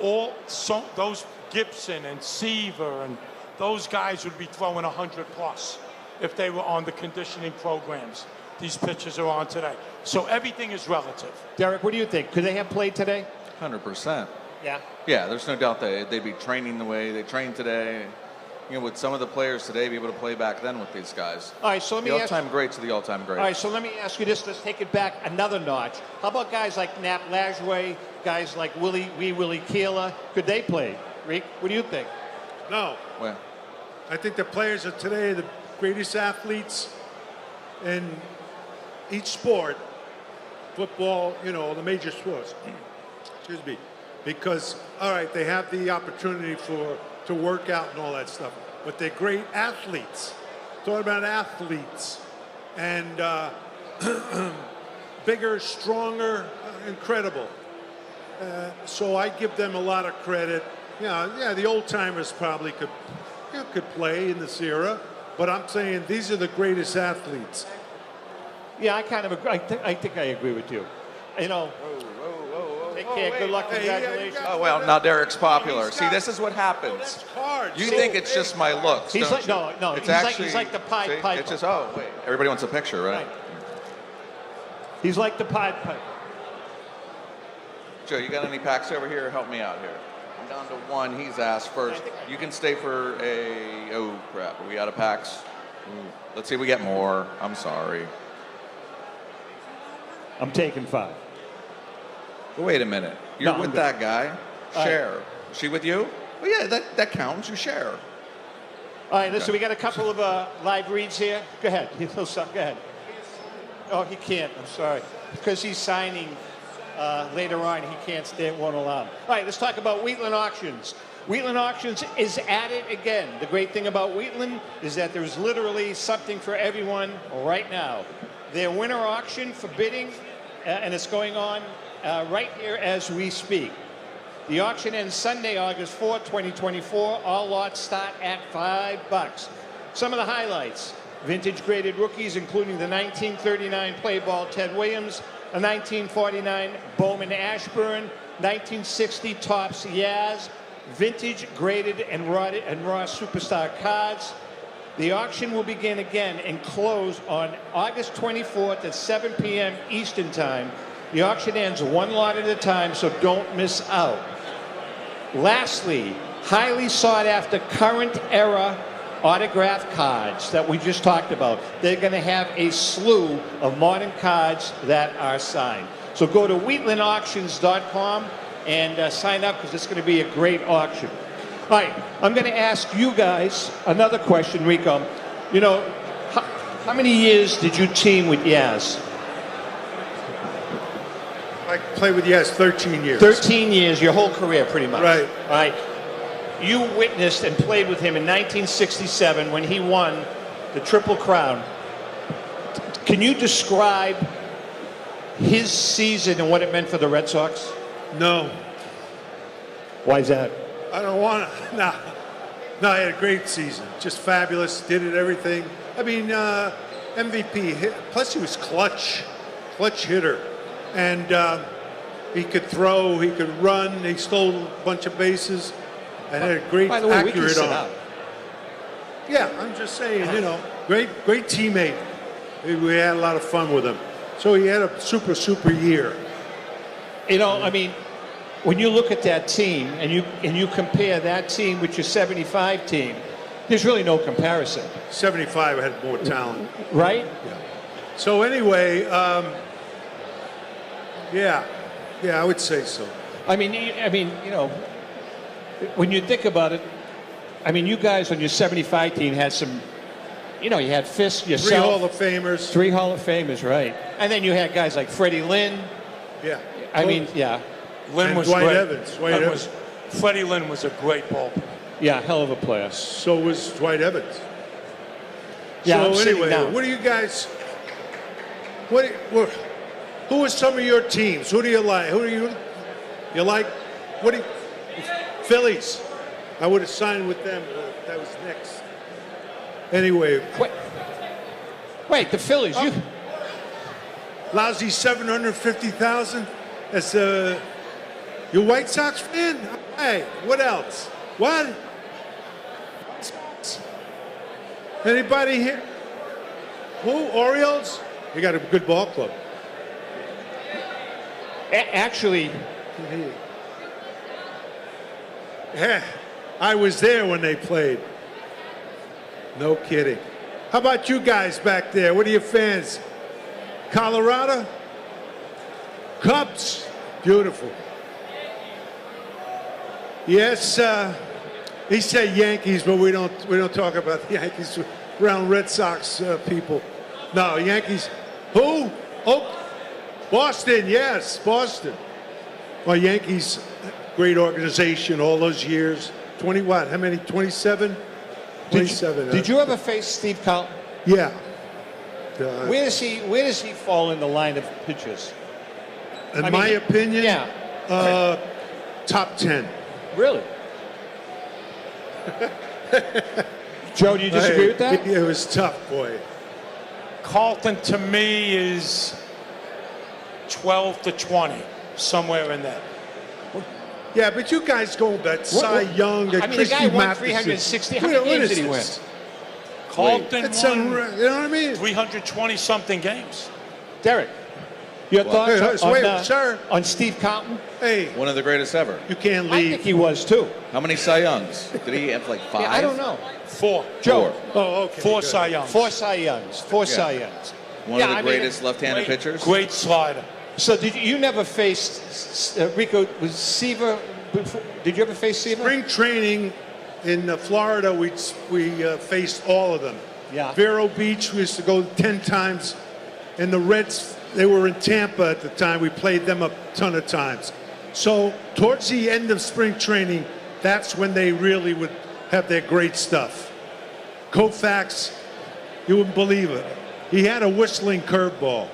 those Gibson and Seaver and those guys would be throwing 100 plus if they were on the conditioning programs these pitchers are on today. So everything is relative. Derek, what do you think? Could they have played today? 100%. Yeah. Yeah, there's no doubt they'd be training the way they train today. With some of the players today, be able to play back then with these guys. All right, so let me the ask all-time greats are the all-time greats. All right, so let me ask you this. Let's take it back another notch. How about guys like Nap Lajoie, guys like Willie Keeler? Could they play? Rick, what do you think? No. Well, I think the players of today are the greatest athletes in each sport, football, the major sports. Excuse me. Because, all right, they have the opportunity to work out and all that stuff, but they're great athletes. Talking about athletes. And bigger, stronger, incredible. So I give them a lot of credit. Yeah, the old timers probably could play in this era, but I'm saying these are the greatest athletes. Yeah, I kind of agree. I think I agree with you. You know, take care. Good luck. Congratulations. Oh, well, now Derek's popular. See, this is what happens. You think it's just my looks, He's don't like, you? no, It's he's like the Pied see, Piper. It's just, oh, wait. Everybody wants a picture, right? He's like the Pied Piper. Joe, you got any packs over here? Help me out here. I'm down to one. He's asked first. You can stay for a... Oh, crap. Are we out of packs? Let's see if we get more. I'm sorry. I'm taking 5. But wait a minute. You're No, with I'm that guy. All Share. Is she with you? Well, yeah, that counts. You share. All right, listen, we got a couple of live reads here. Go ahead. Go ahead. Oh, he can't. I'm sorry. Because he's signing later on, he can't stay at one allow. All right, let's talk about Wheatland Auctions. Wheatland Auctions is at it again. The great thing about Wheatland is that there's literally something for everyone right now. Their winter auction for bidding, and it's going on right here as we speak. The auction ends Sunday, August 4th, 2024. All lots start at $5. Some of the highlights: vintage graded rookies, including the 1939 play ball Ted Williams, a 1949 Bowman Ashburn, 1960 Topps Yaz, vintage graded and raw superstar cards. The auction will begin again and close on August 24th at 7 p.m. Eastern Time. The auction ends one lot at a time, so don't miss out. Lastly, highly sought after current era autograph cards that we just talked about. They're going to have a slew of modern cards that are signed. So go to wheatlandauctions.com and sign up, because it's going to be a great auction. All right, I'm going to ask you guys another question, Rico. You know, how many years did you team with Yaz? I played with Yaz 13 years. 13 years, your whole career, pretty much. Right. All right. You witnessed and played with him in 1967 when he won the Triple Crown. Can you describe his season and what it meant for the Red Sox? No. Why is that? I don't want to. No, I had a great season. Just fabulous. Did it, everything. I mean, MVP. Plus, he was clutch hitter. And he could throw, he could run, he stole a bunch of bases, and had a great, by the way, accurate we can sit arm. out. Yeah, I'm just saying, you know, great teammate. We had a lot of fun with him. So he had a super year. You know, I mean, when you look at that team and you compare that team with your 75 team, there's really no comparison. 75 had more talent. Right? Yeah. So anyway, yeah, I would say so. I mean, you know, when you think about it, I mean, you guys on your 75 team had some, you know, you had Fisk, yourself. 3 Hall of Famers. 3 Hall of Famers, right. And then you had guys like Freddie Lynn. Yeah. I mean, yeah. Lynn was Dwight great. Evans. Freddie Lynn was a great ball player. Yeah, hell of a player. So was Dwight Evans. Yeah, I'm so sitting anyway, down. what do you guys, who are some of your teams? Who do you like? Who do you like? Phillies. I would have signed with them. That was next. Anyway. Wait, the Phillies. You lousy 750,000. As you White Sox fan? Hey, what else? What? Anybody here? Who? Orioles? You got a good ball club. Actually, yeah, I was there when they played. No kidding. How about you guys back there? What are your fans? Colorado? Cubs? Beautiful. Yes, he said Yankees, but we don't talk about the Yankees around Red Sox people. No, Yankees. Who? Oh, Boston. Yes, Boston. Well, Yankees, great organization all those years. 20 what? How many? 27? 27. Did you ever face Steve Carlton? Yeah. Where does he fall in the line of pitchers? In my opinion, yeah. Top 10. Really? Joe, do you disagree with that? It was tough, boy. Carlton to me is 12 to 20, somewhere in there. Yeah, but you guys go back. Cy Young, I mean, the guy won 360. How many games did he win? Carlton It's won unreal. You know what I mean? 320-something games. Derek, your thoughts on Steve Carlton? Hey, One of the greatest ever. you can't I leave. think he was too. How many Cy Youngs? Did he have like 5? Yeah, I don't know. 4. Joe, Oh, okay. 4 good. Cy Youngs. 4 Cy Youngs. 4 Cy Youngs. One of the greatest left-handed pitchers. Great slider. So did you never faced Rico? Was Seaver? Did you ever face Seaver? Spring training in Florida, we faced all of them. Yeah. Vero Beach, we used to go 10 times. And the Reds, they were in Tampa at the time. We played them a ton of times. So towards the end of spring training, that's when they really would have their great stuff. Koufax, you wouldn't believe it. He had a whistling curveball,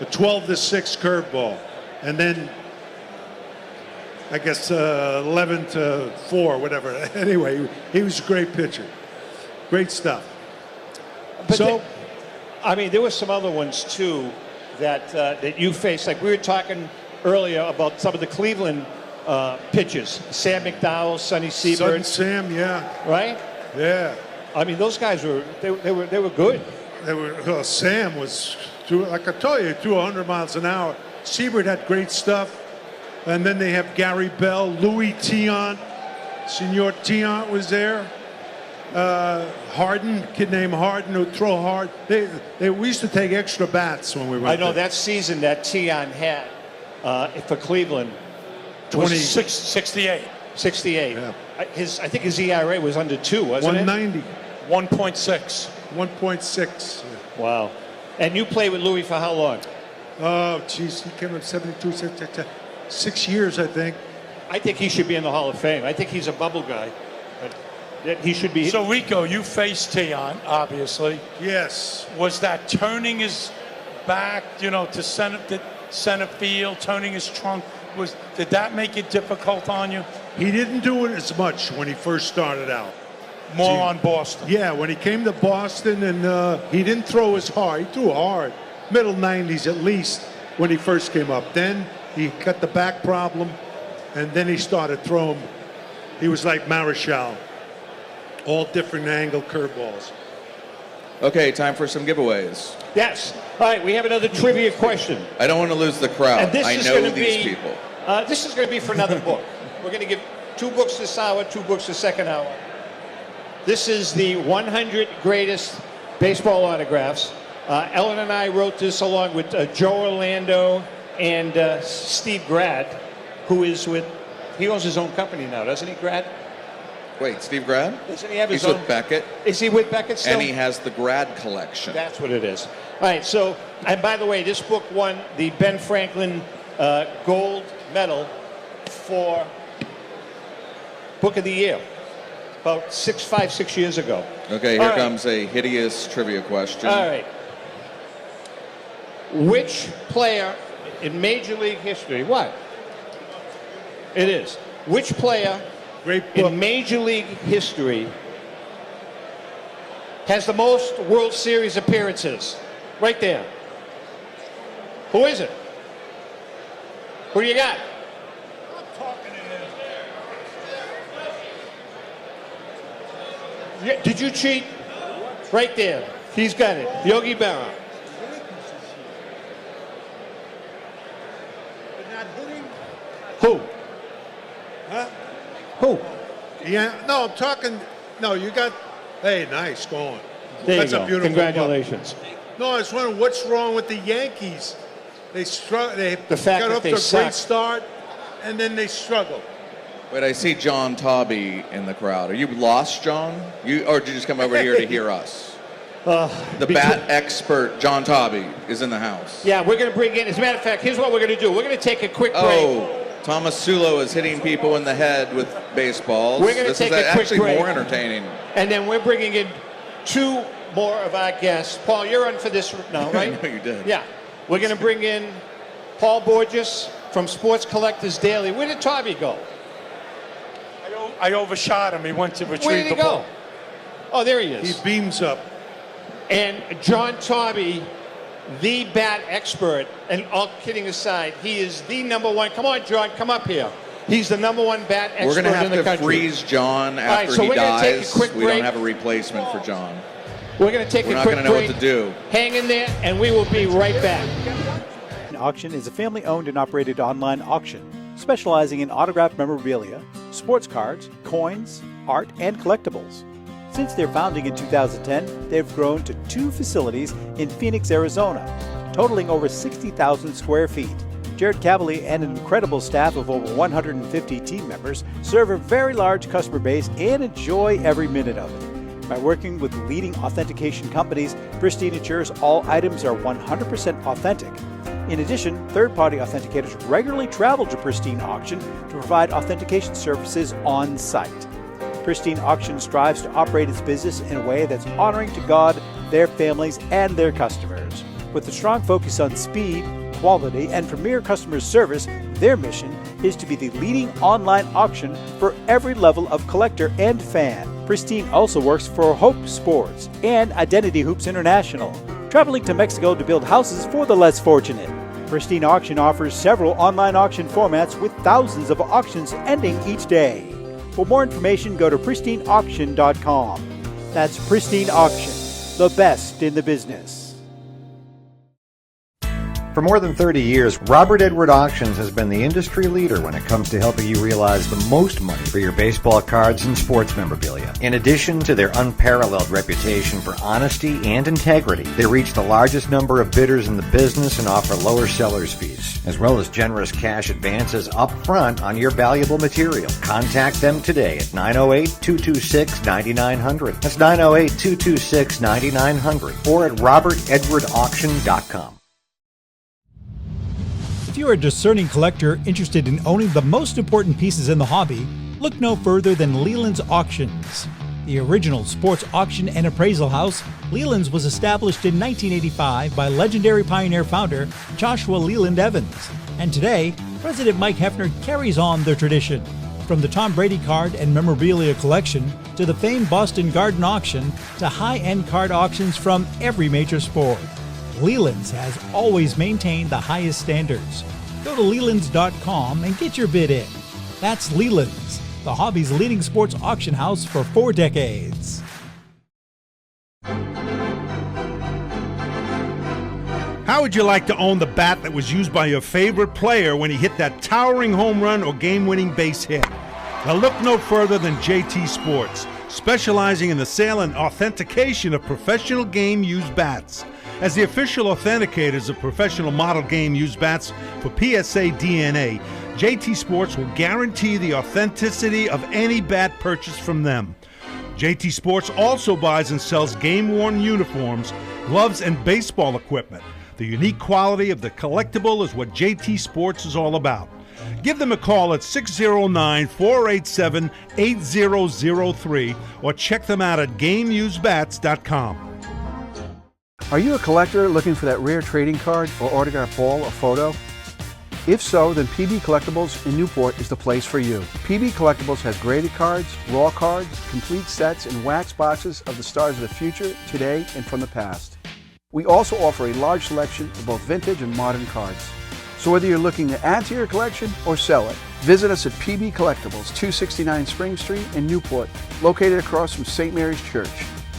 a 12-6 curveball. And then, I guess, 11-4, whatever. Anyway, he was a great pitcher. Great stuff. But So, I mean, there were some other ones too that you faced. Like we were talking earlier about some of the Cleveland pitchers, Sam McDowell, Sonny Sudden Seabird, Sam, yeah. right? Yeah. I mean, those guys were good. Sam was, like I told you, 200 miles an hour. Seabird had great stuff. And then they have Gary Bell, Louis Tiant, Senor Tiant was there. Harden, kid named Harden who would throw hard. We used to take extra bats when we were I know there. that season that Tiant had for Cleveland was 68. 68. Yeah. I think his ERA was under 2, wasn't 190. 1.6. 1.6. Wow. And you played with Louis for how long? Oh, geez, he came up 72, 6 years, I think. I think he should be in the Hall of Fame. I think he's a bubble guy. But he should be. So, Rico, you faced Tiant, obviously. Yes. Was that turning his back, to center field, turning his trunk? Did that make it difficult on you? He didn't do it as much when he first started out. More on Boston. Yeah, when he came to Boston, and he didn't throw as hard. He threw hard, middle 90s at least when he first came up. Then he got the back problem, and then he started throwing. He was like Marichal, all different angle curveballs. Okay, time for some giveaways. Yes. All right, we have another trivia question. I don't want to lose the crowd. And this I is know gonna these be, people. This is going to be for another book. We're going to give 2 books this hour, 2 books the second hour. This is the 100 greatest baseball autographs. Ellen and I wrote this along with Joe Orlando and Steve Grad, who is he owns his own company now, doesn't he, Grad? Wait, Steve Grad? Doesn't he have his He's own? with Beckett. Is he with Beckett still? And he has the Grad collection. That's what it is. All right, so, and by the way, this book won the Ben Franklin Gold Medal for Book of the Year about 6 years ago. Okay, here comes a hideous trivia question. All right. Which player in Major League history, what? It is. Which player in Major League history has the most World Series appearances? Right there. Who is it? Who do you got? Yeah, did you cheat? Right there. He's got it. Yogi Berra. Who? Huh? Who? Yeah, no, I'm talking. No, you got. Hey, nice going. There That's you a go. beautiful Congratulations. book. No, I was wondering what's wrong with the Yankees. They The fact got that up they to a suck. great start, and then they struggled. Wait, I see John Taube in the crowd. Are you lost, John? Or did you just come over here to hear us? The bat expert, John Taube, is in the house. Yeah, we're going to bring in, as a matter of fact, here's what we're going to do. We're going to take a quick break. Oh, Tomasulo is hitting people in the head with baseballs. We're going to This take is a quick actually break. more entertaining. And then we're bringing in 2 more of our guests. Paul, you're on for this now, right? No, you did. Yeah. We're going to bring in Paul Borges from Sports Collectors Daily. Where did Taube go? I overshot him. He went to retrieve Where did he the go? ball. Oh, there he is. He beams up. And John Taube, the bat expert, and all kidding aside, he is the number one. Come on, John, come up here. He's the number one bat expert in the country. We're going to have to freeze John after so he we're gonna take a dies. quick We break. don't have a replacement for John. We're going to take We're a not quick going to know break. what to do. Hang in there, and we will be right back. Auction is a family-owned and operated online auction specializing in autographed memorabilia, sports cards, coins, art, and collectibles. Since their founding in 2010, they've grown to 2 facilities in Phoenix, Arizona, totaling over 60,000 square feet. Jared Cavalier and an incredible staff of over 150 team members serve a very large customer base and enjoy every minute of it. By working with leading authentication companies, Pristine ensures all items are 100% authentic. In addition, third-party authenticators regularly travel to Pristine Auction to provide authentication services on site. Pristine Auction strives to operate its business in a way that's honoring to God, their families, and their customers. With a strong focus on speed, quality, and premier customer service, their mission is to be the leading online auction for every level of collector and fan. Pristine also works for Hope Sports and Identity Hoops International, traveling to Mexico to build houses for the less fortunate. Pristine Auction offers several online auction formats with thousands of auctions ending each day. For more information, go to pristineauction.com. That's Pristine Auction, the best in the business. For more than 30 years, Robert Edward Auctions has been the industry leader when it comes to helping you realize the most money for your baseball cards and sports memorabilia. In addition to their unparalleled reputation for honesty and integrity, they reach the largest number of bidders in the business and offer lower seller's fees, as well as generous cash advances up front on your valuable material. Contact them today at 908-226-9900. That's 908-226-9900 or at robertedwardauction.com. If you are a discerning collector interested in owning the most important pieces in the hobby, look no further than Leland's Auctions. The original sports auction and appraisal house, Leland's was established in 1985 by legendary Pioneer founder Joshua Leland Evans. And today, President Mike Hefner carries on their tradition. From the Tom Brady card and memorabilia collection to the famed Boston Garden Auction to high-end card auctions from every major sport, Leland's has always maintained the highest standards. Go to Lelands.com and get your bid in. That's Leland's, the hobby's leading sports auction house for 4 decades. How would you like to own the bat that was used by your favorite player when he hit that towering home run or game-winning base hit? Well, look no further than JT Sports, specializing in the sale and authentication of professional game-used bats. As the official authenticators of professional model game-used bats for PSA DNA, JT Sports will guarantee the authenticity of any bat purchased from them. JT Sports also buys and sells game-worn uniforms, gloves, and baseball equipment. The unique quality of the collectible is what JT Sports is all about. Give them a call at 609-487-8003 or check them out at GameUseBats.com. Are you a collector looking for that rare trading card or autographed ball or photo? If so, then PB Collectibles in Newport is the place for you. PB Collectibles has graded cards, raw cards, complete sets, and wax boxes of the stars of the future, today, and from the past. We also offer a large selection of both vintage and modern cards. So whether you're looking to add to your collection or sell it, visit us at PB Collectibles, 269 Spring Street in Newport, located across from St. Mary's Church.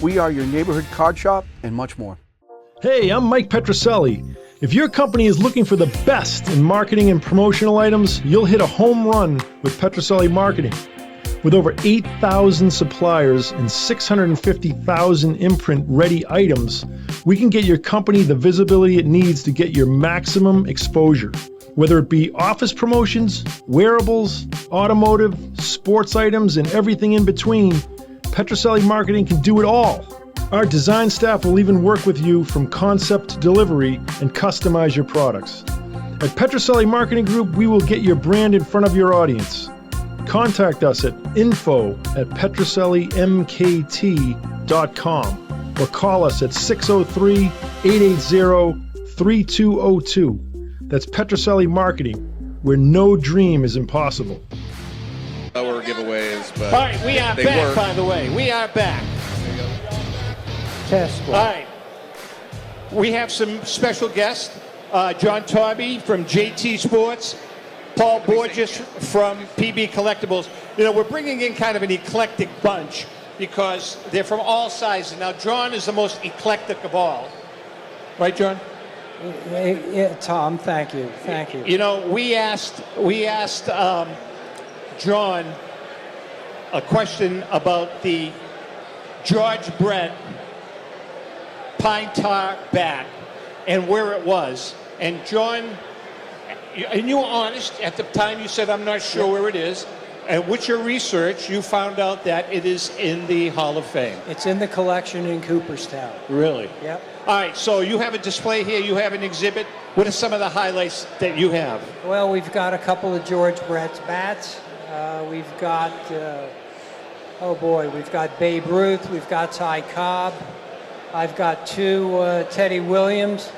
We are your neighborhood card shop and much more. Hey, I'm Mike Petrocelli. If your company is looking for the best in marketing and promotional items, you'll hit a home run with Petrocelli Marketing. With over 8,000 suppliers and 650,000 imprint-ready items, we can get your company the visibility it needs to get your maximum exposure. Whether it be office promotions, wearables, automotive, sports items, and everything in between, Petrocelli Marketing can do it all. Our design staff will even work with you from concept to delivery and customize your products. At Petrocelli Marketing Group, we will get your brand in front of your audience. Contact us at info@petrocellimkt.com or call us at 603-880-3202. That's Petrocelli Marketing. where no dream is impossible. Lower giveaways, but All right, we are they back, work. by the way. We are back. Test. All right. We have some special guests. John Taube from JT Sports, Paul Borges from PB Collectibles. You know, we're bringing in kind of an eclectic bunch because they're from all sizes. Now, John is the most eclectic of all. Right, John? Yeah, Tom, thank you. Thank you. You know, we asked John a question about the George Brett pine tar bat and where it was. And John, and you were honest at the time. You said, I'm not sure where it is. And with your research, you found out that it is in the Hall of Fame. It's in the collection in Cooperstown. Really? Yep. All right, so you have a display here. You have an exhibit. What are some of the highlights that you have? Well, we've got a couple of George Brett's bats. We've got, we've got Babe Ruth. We've got Ty Cobb. I've got two Teddy Williams.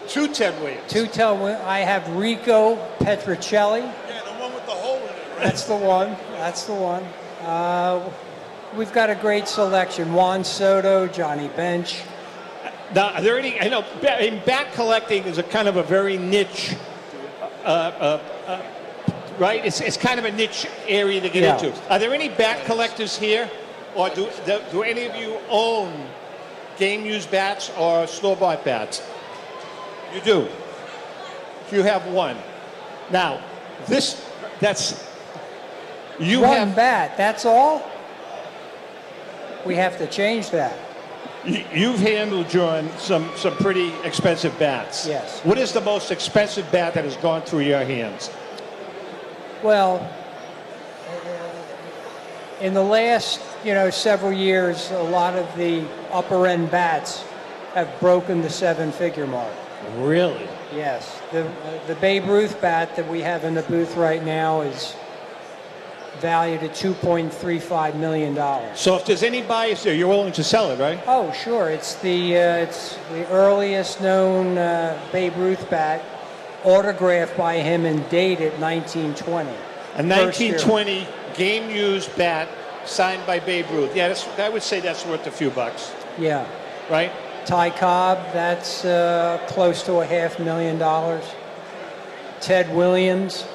Two Ted Williams. I have Rico Petrocelli. Yeah, the one with the hole in it, right? That's the one. That's the one. We've got a great selection. Juan Soto, Johnny Bench. Now, are there any? I know bat collecting is a kind of a very niche, right? It's kind of a niche area to get into. Are there any bat collectors here, or do any of you own game-used bats or store-bought bats? You do. You have one. Now, you one have bat. That's all. We have to change that. You've handled, John, some pretty expensive bats. Yes. What is the most expensive bat that has gone through your hands? Well, in the last, several years, a lot of the upper-end bats have broken the seven-figure mark. Really? Yes. The Babe Ruth bat that we have in the booth right now is valued at $2.35 million. So if there's any buyers there, you're willing to sell it, right? Oh, sure. It's the earliest known Babe Ruth bat, autographed by him and dated 1920. A 1920 game-used bat signed by Babe Ruth. Yeah, I would say that's worth a few bucks. Yeah. Right? Ty Cobb, that's close to $500,000. Ted Williams,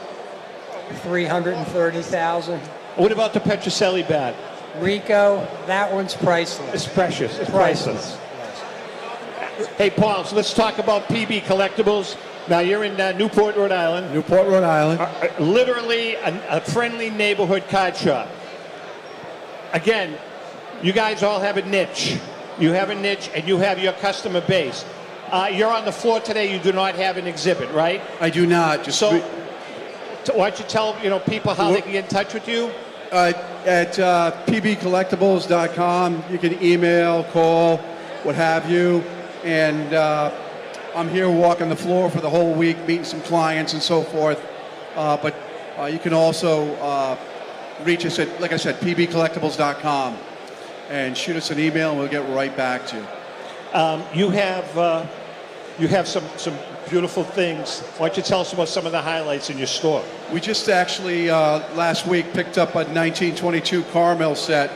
$330,000. What about the Petrocelli bat? Rico, that one's priceless. It's precious. It's priceless. Yes. Hey, Paul, so let's talk about PB Collectibles. Now, you're in Newport, Rhode Island. Newport, Rhode Island. Literally a friendly neighborhood card shop. Again, you guys all have a niche. You have a niche, and you have your customer base. You're on the floor today. You do not have an exhibit, right? I do not. Why don't you tell people how they can get in touch with you? At pbcollectables.com. You can email, call, what have you. And I'm here walking the floor for the whole week, meeting some clients and so forth. But you can also reach us at, like I said, pbcollectables.com. And shoot us an email, and we'll get right back to you. You have some beautiful things. Why don't you tell us about some of the highlights in your store? We just actually last week picked up a 1922 Carmel set.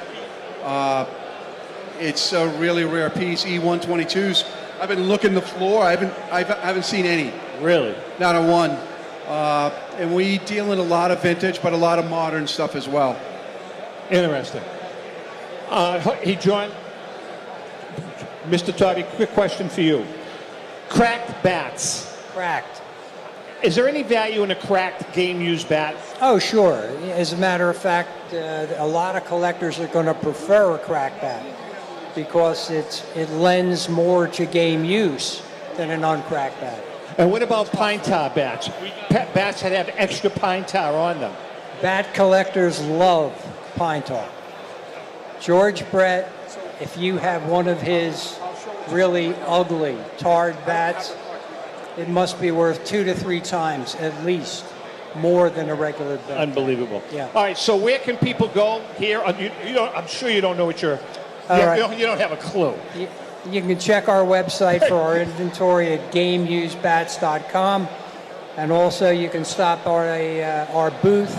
It's a really rare piece, E122s. I've been looking the floor. I haven't seen any. Really? Not a one. And we deal in a lot of vintage, but a lot of modern stuff as well. Interesting. Hey, John, Mr. Taube, quick question for you. Cracked bats. Cracked. Is there any value in a cracked game-used bat? Oh, sure. As a matter of fact, a lot of collectors are going to prefer a cracked bat because it lends more to game use than an uncracked bat. And what about pine tar bats? Bats that have extra pine tar on them. Bat collectors love pine tar. George Brett, if you have one of his really ugly tarred bats, it must be worth 2 to 3 times at least more than a regular bat. Unbelievable. Yeah. All right, so where can people go here? I'm sure you don't know what you don't have a clue. You can check our website for our inventory at GameUseBats.com. And also you can stop our booth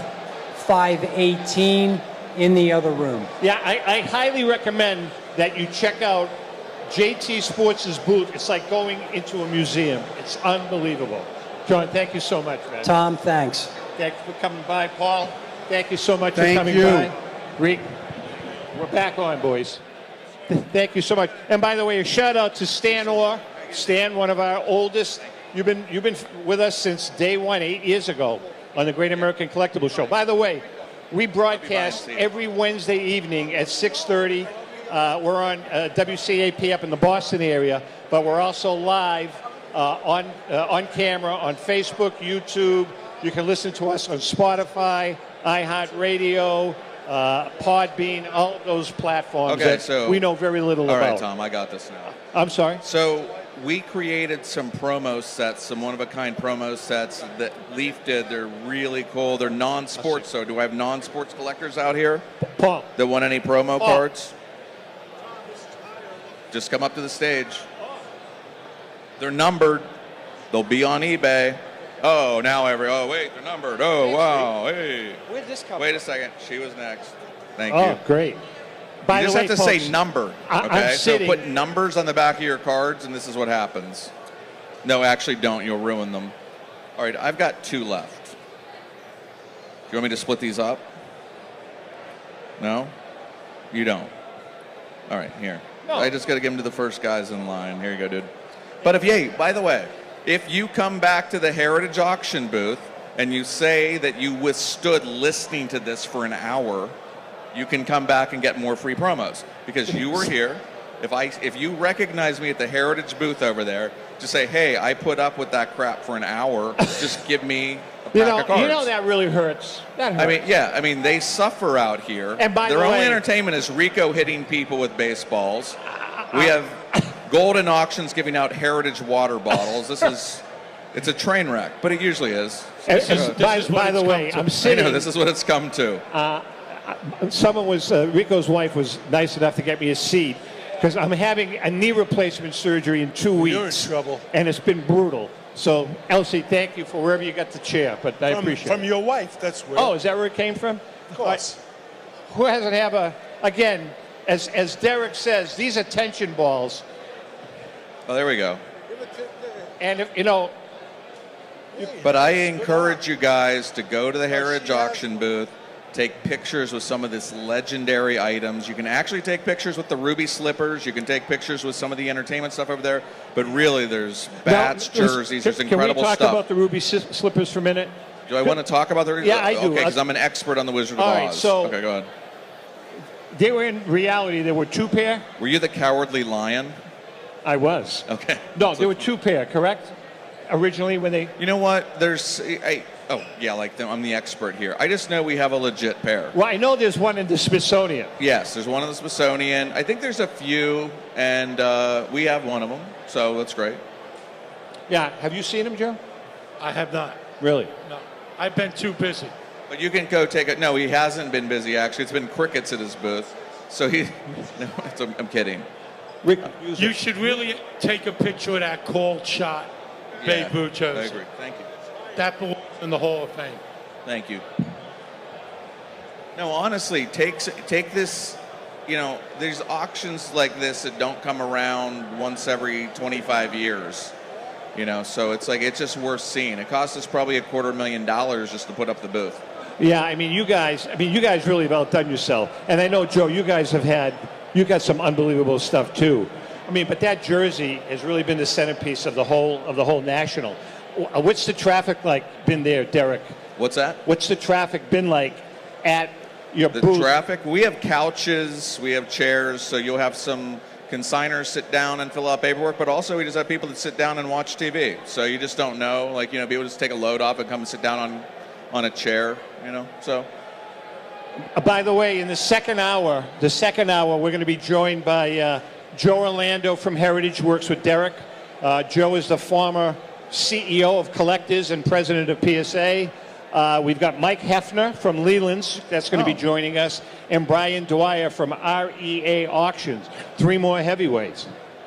518 in the other room. Yeah, I highly recommend that you check out JT Sports' booth. It's like going into a museum. It's unbelievable. John, thank you so much, man. Tom, thanks. Thank you for coming by. Paul, thank you so much for Thank coming you. by. Rick, we're back on, boys. Thank you so much. And by the way, a shout out to Stan Orr. Stan, one of our oldest. You've been with us since day one, 8 years ago, on the Great American Collectibles Show. By the way, we broadcast every Wednesday evening at 6:30. We're on WCAP up in the Boston area, but we're also live on camera on Facebook, YouTube. You can listen to us on Spotify, iHeartRadio, Podbean, all of those platforms Okay, that so we know very little about. All right, Tom, I got this now. I'm sorry? So we created some promo sets, some one-of-a-kind promo sets that Leaf did. They're really cool. They're non-sports, so do I have non-sports collectors out here? Paul. That want any promo cards? Just come up to the stage. They're numbered. They'll be on eBay. Oh, now wait, they're numbered. Oh, wow, hey. Where'd this come Wait a second. She was next. Thank you. Oh, great. By You just the way, have to folks, say number. I'm Okay, so sitting- put numbers on the back of your cards, and this is what happens. No, actually don't. You'll ruin them. All right, I've got 2 left. Do you want me to split these up? No? You don't. All right, here. No. I just got to give them to the first guys in line. Here you go, dude. But by the way, if you come back to the Heritage Auction booth and you say that you withstood listening to this for an hour, you can come back and get more free promos because you were here. If you recognize me at the Heritage booth over there, just say, hey, I put up with that crap for an hour. Just give me a pack of cards. You know that really hurts. That hurts. I mean, they suffer out here. And by Their the only way- entertainment is Rico hitting people with baseballs. We have Goldin Auctions giving out Heritage water bottles. It's a train wreck, but it usually is. By the way, I'm sitting. I know, this is what it's come to. Rico's wife was nice enough to get me a seat because I'm having a knee replacement surgery in 2 weeks. You're in trouble. And it's been brutal. So, Elsie, thank you for wherever you got the chair, but I appreciate it. From your wife, that's where. Oh, is that where it came from? Of course. Who hasn't have again, as Derek says, these are tension balls. Oh, there we go. And, But I encourage you guys to go to the Heritage Auction booth, take pictures with some of this legendary items. You can actually take pictures with the ruby slippers. You can take pictures with some of the entertainment stuff over there. But really, there's bats, jerseys, there's incredible stuff. Can we talk stuff. about the ruby slippers for a minute? Do I want to talk about the? Yeah, I do. Okay, because I'm an expert on the Wizard of All Oz. right, so- okay, go ahead. They were in reality, there were 2 pair. Were you the Cowardly Lion? I was. Okay. No, there were 2 pair, correct? Originally, when they. You know what? I'm the expert here. I just know we have a legit pair. Well, I know there's one in the Smithsonian. Yes, there's one in the Smithsonian. I think there's a few, and we have one of them, so that's great. Yeah, have you seen him, Joe? I have not. Really? No. I've been too busy. But you can go take it. No, he hasn't been busy, actually. It's been crickets at his booth. So I'm kidding. Rick, you should really take a picture of that cold shot Babe Ruth jersey. I agree. Thank you. That belongs in the Hall of Fame. Thank you. No, honestly, take this. There's auctions like this that don't come around once every 25 years. So it's just worth seeing. It cost us probably $250,000 just to put up the booth. Yeah, you guys really have outdone yourself. And I know, Joe, you guys you got some unbelievable stuff too. But that jersey has really been the centerpiece of the whole national. What's the traffic like been there, Derek? What's that? What's the traffic been like at your The booth? traffic, we have couches, we have chairs, so you'll have some consigners sit down and fill out paperwork, but also we just have people that sit down and watch TV. So you just don't know, people just take a load off and come and sit down on a chair, so. By the way, in the second hour, we're going to be joined by Joe Orlando from Heritage, works with Derek. Joe is the former CEO of Collectors and president of PSA. We've got Mike Hefner from Leland's, that's going to be joining us, and Brian Dwyer from REA Auctions. 3 more heavyweights.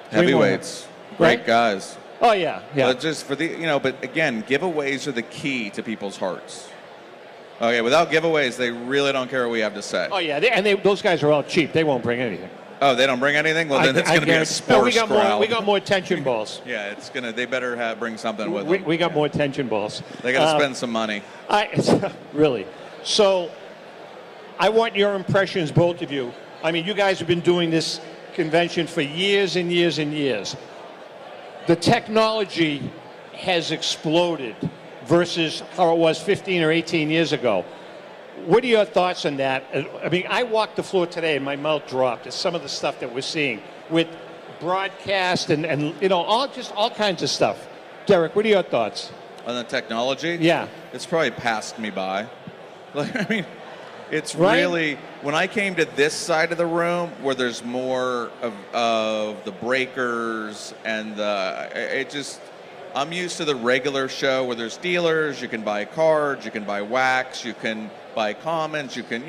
Heavyweights. Great Right? guys. Oh, yeah, yeah. But just for but again, giveaways are the key to people's hearts. Okay, without giveaways, they really don't care what we have to say. Oh, yeah, those guys are all cheap. They won't bring anything. Oh, they don't bring anything? Well, then it's going to be a sparse crowd. We got more tension balls. Yeah, they better bring something with them. We got more tension balls. They got to spend some money. Really. So, I want your impressions, both of you. I mean, you guys have been doing this convention for years and years and years. The technology has exploded versus how it was 15 or 18 years ago. What are your thoughts on that? I mean, I walked the floor today and my mouth dropped at some of the stuff that we're seeing with broadcast and all kinds of stuff. Derek, what are your thoughts? On the technology? Yeah. It's probably passed me by. I mean, it's right? really, when I came to this side of the room where there's more of the breakers and I'm used to the regular show where there's dealers, you can buy cards, you can buy wax, you can buy commons, you can,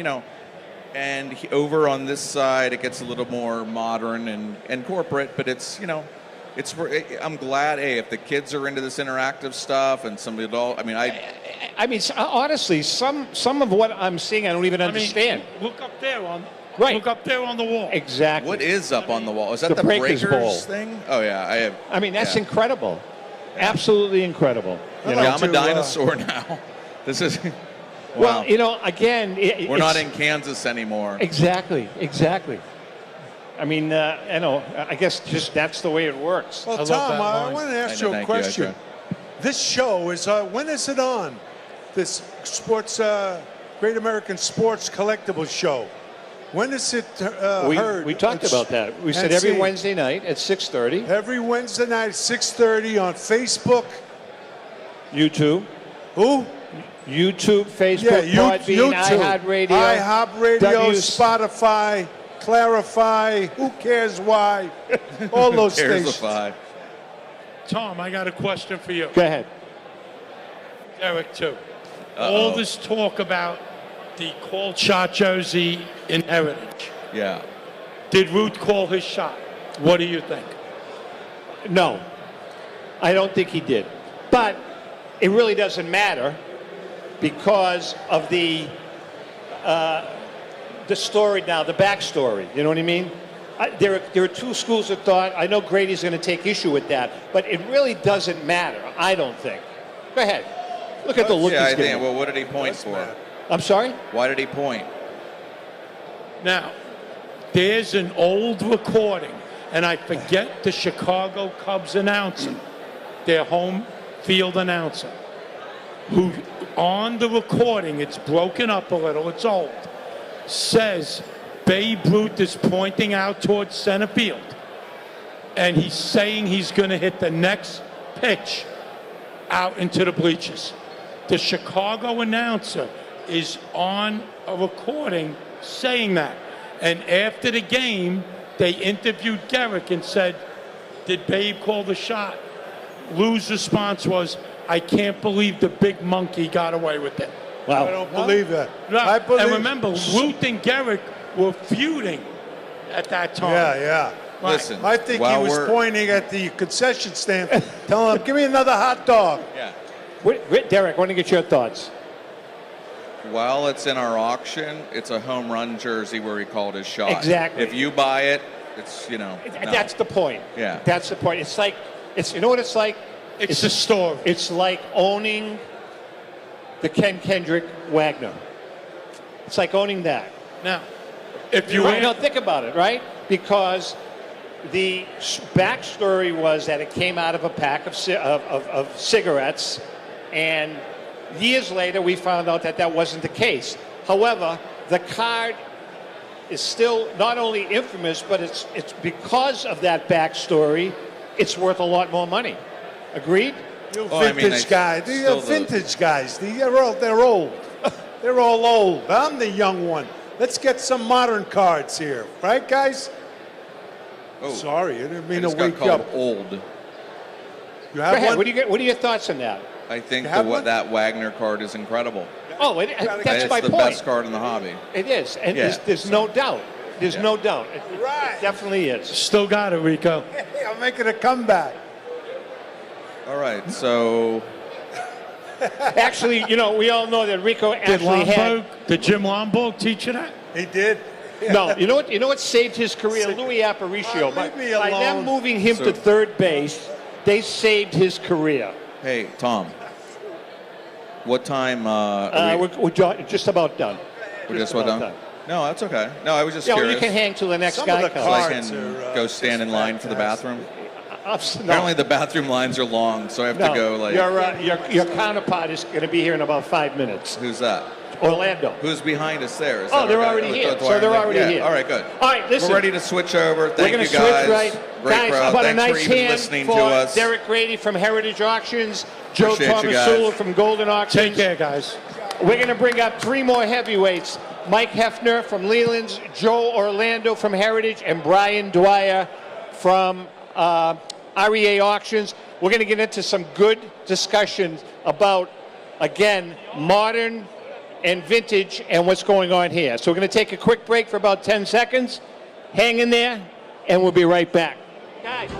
and over on this side it gets a little more modern and corporate, but it's, I'm glad, if the kids are into this interactive stuff and some adult, I mean, honestly, some of what I'm seeing I don't even understand. Look up there on the wall. Exactly. What is up on the wall? Is that the Breakers Bowl thing? Oh yeah, I mean, that's incredible. Yeah. Absolutely incredible. I'm a dinosaur now. This is. Well, Wow. again, we're not in Kansas anymore. Exactly. I mean, I guess just that's the way it works. Well, Tom, I want to ask you a question. This show is, when is it on? This Great American Sports Collectibles show. When is it heard? We talked about that. We said every Wednesday night at 6:30. Every Wednesday night at 6:30 on Facebook. YouTube. Who? YouTube, Facebook, Podbean, iHeartRadio, Spotify, Clarify, who cares why? All those stations. Tom, I got a question for you. Go ahead. Derek, too. All this talk about the called shot jersey in Heritage. Yeah. Did Ruth call his shot? What do you think? No. I don't think he did. But it really doesn't matter because of the story now, the backstory. You know what I mean? There are two schools of thought. I know Grady's going to take issue with that, but it really doesn't matter, I don't think. Go ahead. Look at the look he's giving. Well, what did he point for? I'm sorry? Why did he point? Now, there's an old recording, and I forget the Chicago Cubs announcer, their home field announcer, who on the recording, it's broken up a little, it's old, says Babe Ruth is pointing out towards center field, and he's saying he's going to hit the next pitch out into the bleachers. The Chicago announcer is on a recording saying that. And after the game, they interviewed Derek and said, did Babe call the shot? Lou's response was, I can't believe the big monkey got away with it. Wow. I don't believe that. No. I believe. And remember, Ruth and Derek were feuding at that time. Yeah. Right. Listen, I think he was pointing at the concession stand, telling him, give me another hot dog. Yeah. Derek, I want to get your thoughts. While it's in our auction, it's a home run jersey where he called his shot. Exactly. If you buy it, it's, no. That's the point. Yeah. That's the point. It's like, you know what it's like? It's a story. It's like owning the Ken Kendrick Wagner. It's like owning that. Now, if you think about it, right? Because the backstory was that it came out of a pack of cigarettes, and years later we found out that that wasn't the case. However, the card is still not only infamous, but it's because of that backstory, it's worth a lot more money. Agreed? You vintage guys. These are vintage guys. They're old. They're all old. I'm the young one. Let's get some modern cards here. Right, guys? Oh, sorry, I didn't mean to wake you up. Old. You have one? What are your thoughts on that? I think that Wagner card is incredible. Oh, that's my point. It's the best card in the hobby. It is, and there's no doubt. There's no doubt. It definitely is. Still got it, Rico. Hey, I'm making a comeback. All right, so Actually, you know, we all know that Rico actually Did Jim Lomborg teach you that? He did. No, you know what saved his career? Louis Aparicio. Leave me By them alone. moving him to third base, they saved his career. hey, Tom, what time? We're just about done. We're just about done? No, that's okay. No, I was just Yeah, well, curious. you can hang till the next Some guy of the comes. So I cards can are, go stand in line for the bathroom. No. Apparently the bathroom lines are long, so I have to go like. Your counterpart is going to be here in about 5 minutes. Who's that? Orlando. Who's behind us there? Is Oh, that they're our guy? already here. Dwyer So they're and already yeah. here. All right, good. All right, listen. We're ready to switch over. Thank We're going you to guys. switch right. Great Guys, crowd. how about Thanks a nice for even hand listening for to us. Derek Grady from Heritage Auctions, Joe Appreciate you Tomasulo guys. from Goldin Auctions. Take care, guys. We're going to bring up 3 more heavyweights. Mike Hefner from Leland's, Joe Orlando from Heritage, and Brian Dwyer from REA Auctions. We're going to get into some good discussions about, again, modern and vintage and what's going on here. So we're going to take a quick break for about 10 seconds. Hang in there, and we'll be right back. Guys.